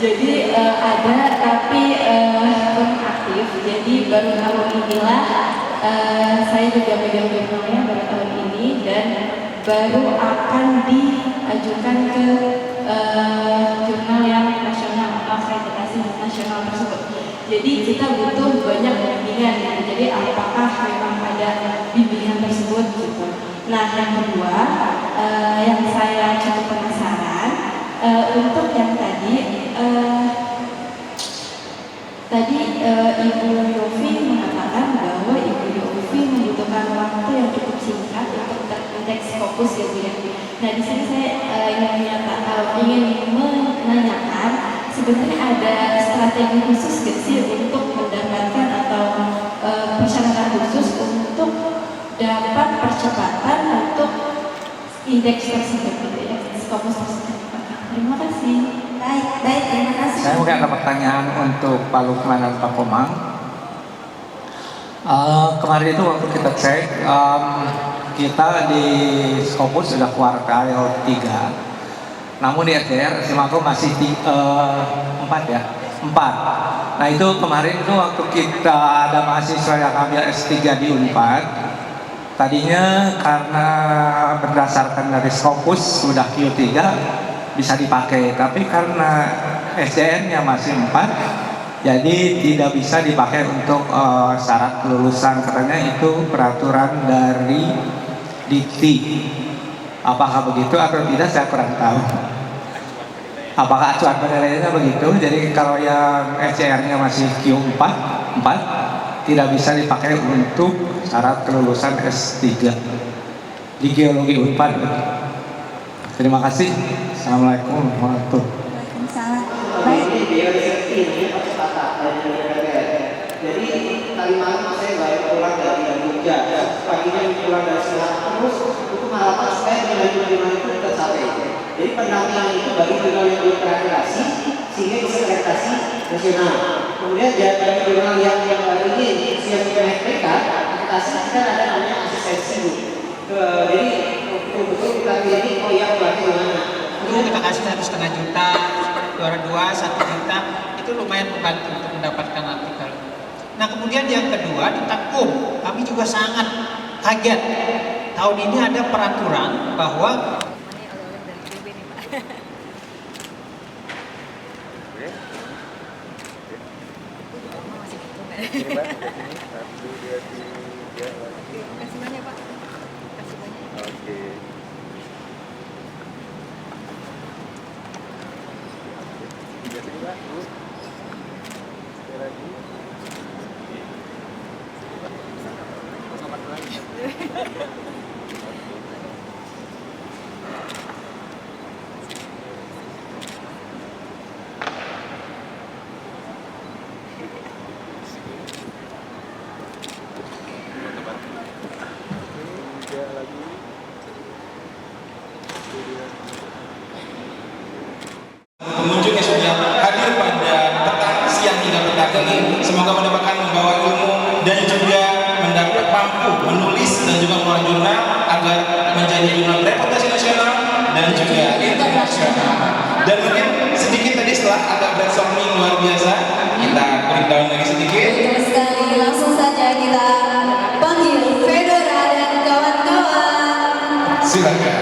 Jadi ada tapi kurang aktif. Jadi baru tahun inilah saya juga megang jurnalnya baru tahun ini dan baru akan diajukan ke jurnal yang nasional atau akreditasi nasional tersebut. Jadi kita butuh banyak bimbingan. Jadi apakah memang ada bimbingan tersebut gitu. Nah, yang kedua yang saya cukup penasaran untuk yang tadi Ibu Yofi mengatakan bahwa Ibu Yofi membutuhkan waktu yang cukup singkat untuk terindeks Scopus ya Bu ya. Nah, di sini saya ingin menanyakan sebenarnya ada strategi khusus nggak sih untuk mendapatkan atau persyaratan khusus untuk dapat percepatan untuk indeks tersebut gitu ya, Scopus tersebut. Terima kasih. Baik, terima kasih. Saya mungkin ada pertanyaan untuk Pak Lukman dan Pak Komang. Kemarin itu waktu kita cek, kita di Scopus sudah kuartal 3. namun di SDR SIMAKO masih 4 ya, 4. Nah itu kemarin itu waktu kita ada mahasiswa yang ambil S3 di Unpad, tadinya karena berdasarkan dari Scopus sudah Q3 bisa dipakai, tapi karena SDN-nya masih 4, jadi tidak bisa dipakai untuk syarat kelulusan, katanya itu peraturan dari Dikti. Apakah begitu atau tidak saya kurang tahu. Apakah acuan penilaiannya begitu? Jadi kalau yang SCR-nya masih Q4, 4 tidak bisa dipakai untuk syarat kelulusan S3 di Geologi Unpad. Terima kasih. Assalamualaikum warahmatullahi wabarakatuh. Ini biodiversity ini percepatan dari DPR. Jadi tadi malam saya baru pulang dari Jogja, paginya pulang dari Semarang, terus itu harapan supaya nilai-nilai itu tercapai. Jadi pendampingan itu bagi jurnal yang berakreditasi sehingga bisa akreditasi nasional. Kemudian dari jurnal yang hari ini siap PMFPK akreditasi kita ada namanya asistensi. Jadi betul-betul kita pilih oh iya berarti mana. Dulu kita kasih 1,5 juta, juara 2, 1 juta, itu lumayan membantu untuk mendapatkan artikel. Nah kemudian yang kedua tentang KUM, kami juga sangat kaget. Tahun ini ada peraturan bahwa Kasih banyak Pak. Kasih banyak. Oke. Pengunjung yang sudah hadir pada petang siang hingga petang ini semoga mendapatkan membawa ilmu dan juga mendapat mampu menulis dan juga mengeluarkan jurnal agar menjadi jurnal reputasi nasional dan juga internasional. Dan mungkin sedikit tadi setelah ada brainstorming luar biasa, kita breakdown lagi sedikit. Betul sekali, langsung saja kita panggil Fedora dan kawan-kawan. Silakan.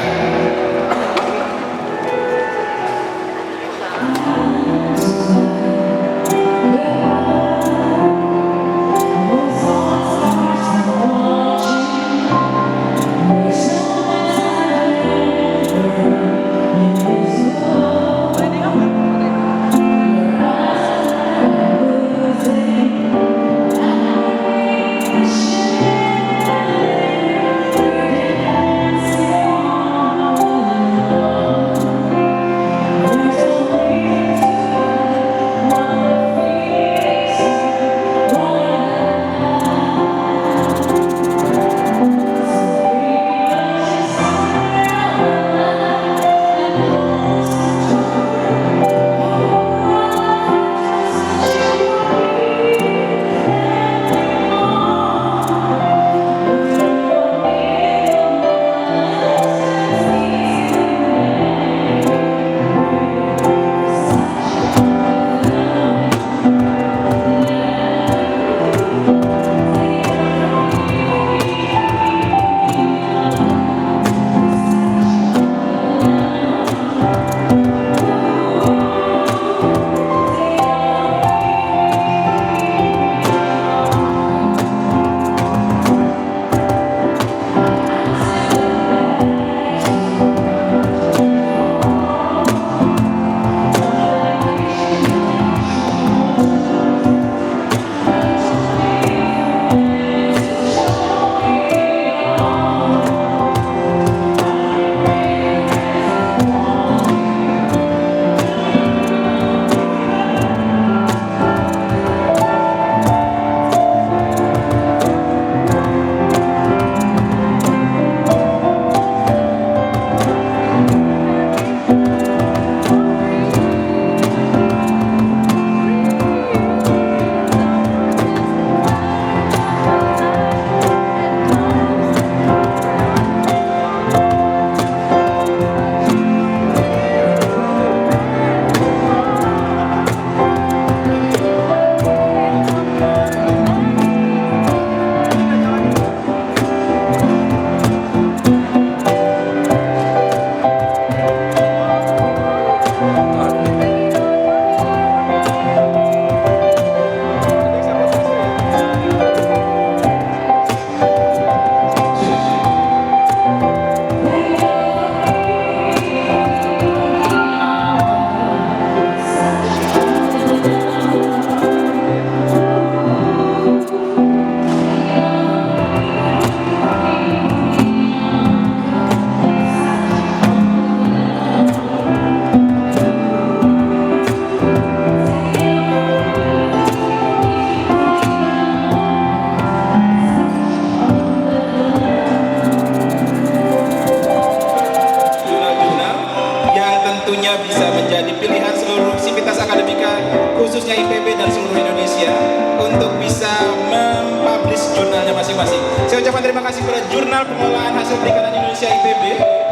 Akademika khususnya IPB dan seluruh Indonesia untuk bisa mempublish jurnalnya masing-masing. Saya ucapkan terima kasih kepada Jurnal Pengelolaan Hasil Perikanan Indonesia IPB,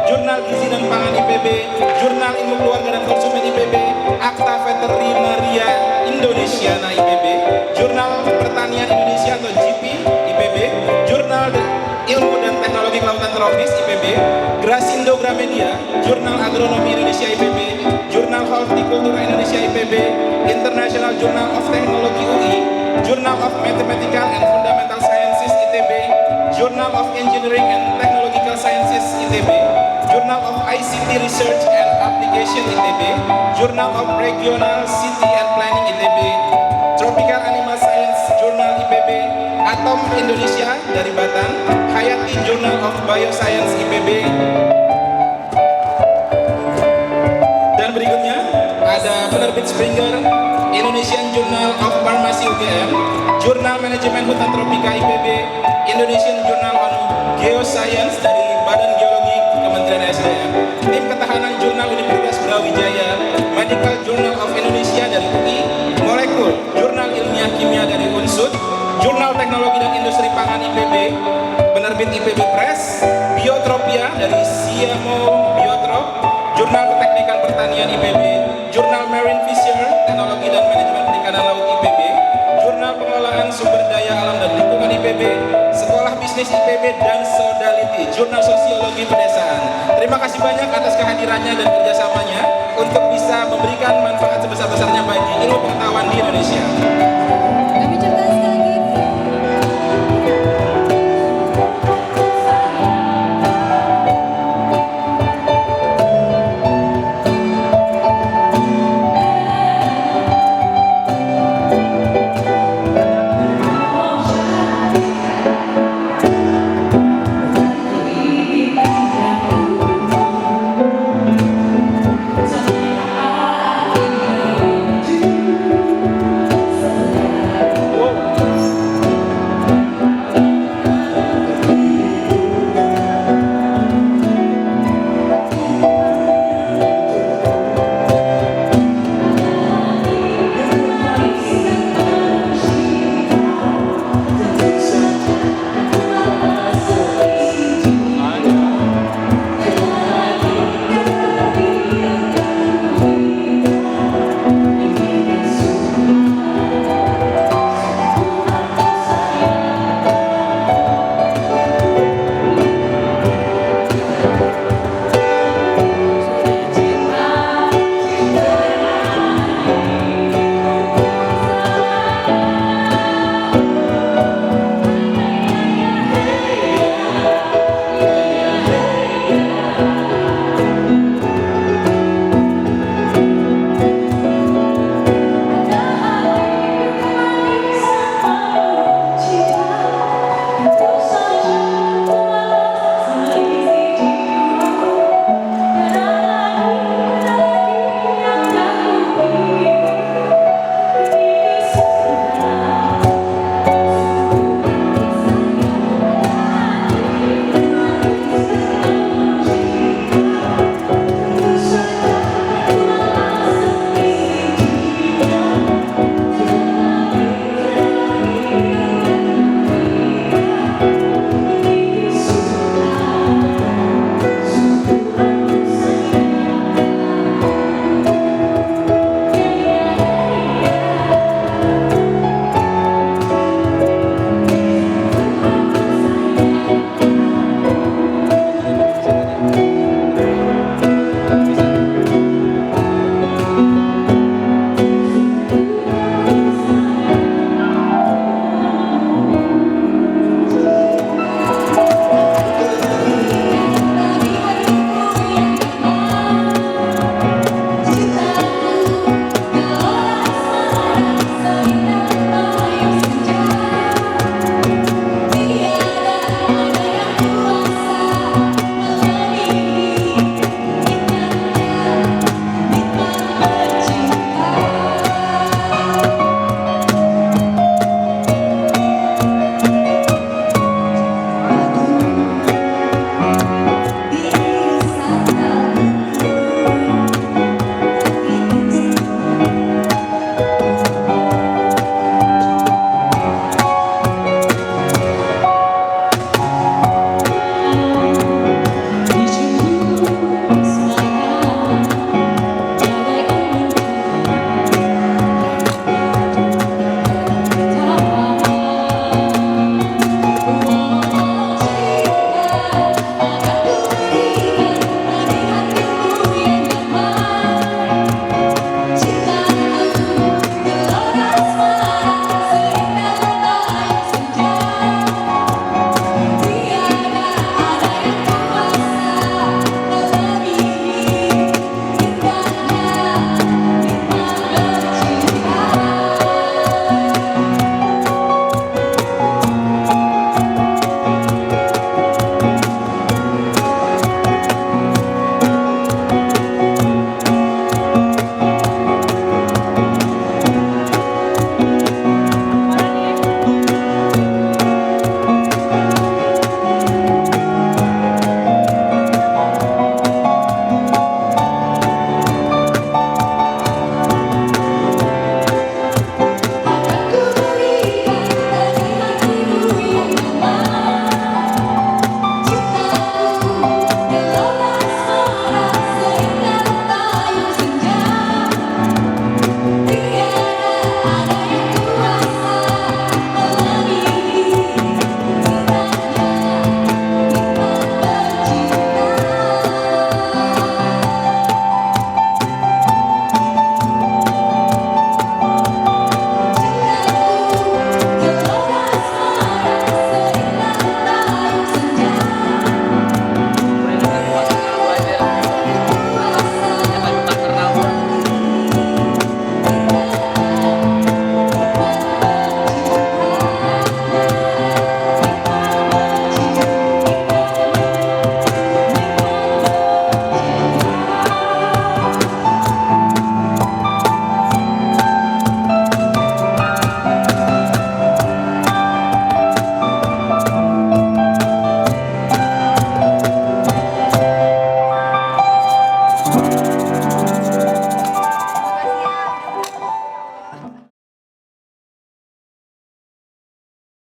Jurnal Gizi dan Pangan IPB, Jurnal Ilmu Keluarga dan Konsumen IPB, Akta Veterinaria Indonesia IPB, Jurnal Pertanian Indonesia atau GP IPB, Jurnal Ilmu dan Teknologi Kelautan Tropis IPB, Grasindo Gramedia, Jurnal Agronomi Indonesia IPB, Jurnal Hortikultura Indonesia IPB, International Journal of Technology UI, Journal of Mathematical and Fundamental Sciences ITB, Journal of Engineering and Technological Sciences ITB, Journal of ICT Research and Application ITB, Journal of Regional City and Planning ITB, Tropical Animal Science Journal IPB, Atom Indonesia dari Batan, Hayati Journal of Bioscience IPB, dan berikutnya ada penerbit Springer, Indonesian Journal of Pharmacy UGM, Jurnal Manajemen Hutan Tropika IPB, Indonesian Journal on Geoscience dari Badan Geologi Kementerian SDM, Tim Ketahanan Jurnal Universitas Brawijaya, Medical Journal of Indonesia dari UI, Molekul, Jurnal Ilmiah Kimia dari UNSUD, Jurnal Teknologi dan Industri Pangan IPB, penerbit IPB Press, Biotropia dari Siamo Biotrop, Jurnal Keteknikan Pertanian IPB, Jurnal Marine Fisher, Teknologi dan Manajemen Perikanan Laut IPB, Jurnal Pengelolaan Sumber Daya Alam dan Lingkungan IPB, Sekolah Bisnis IPB, dan Sodality, Jurnal Sosiologi Pedesaan. Terima kasih banyak atas kehadirannya dan kerjasamanya untuk bisa memberikan manfaat sebesar-besarnya bagi ilmu pengetahuan di Indonesia.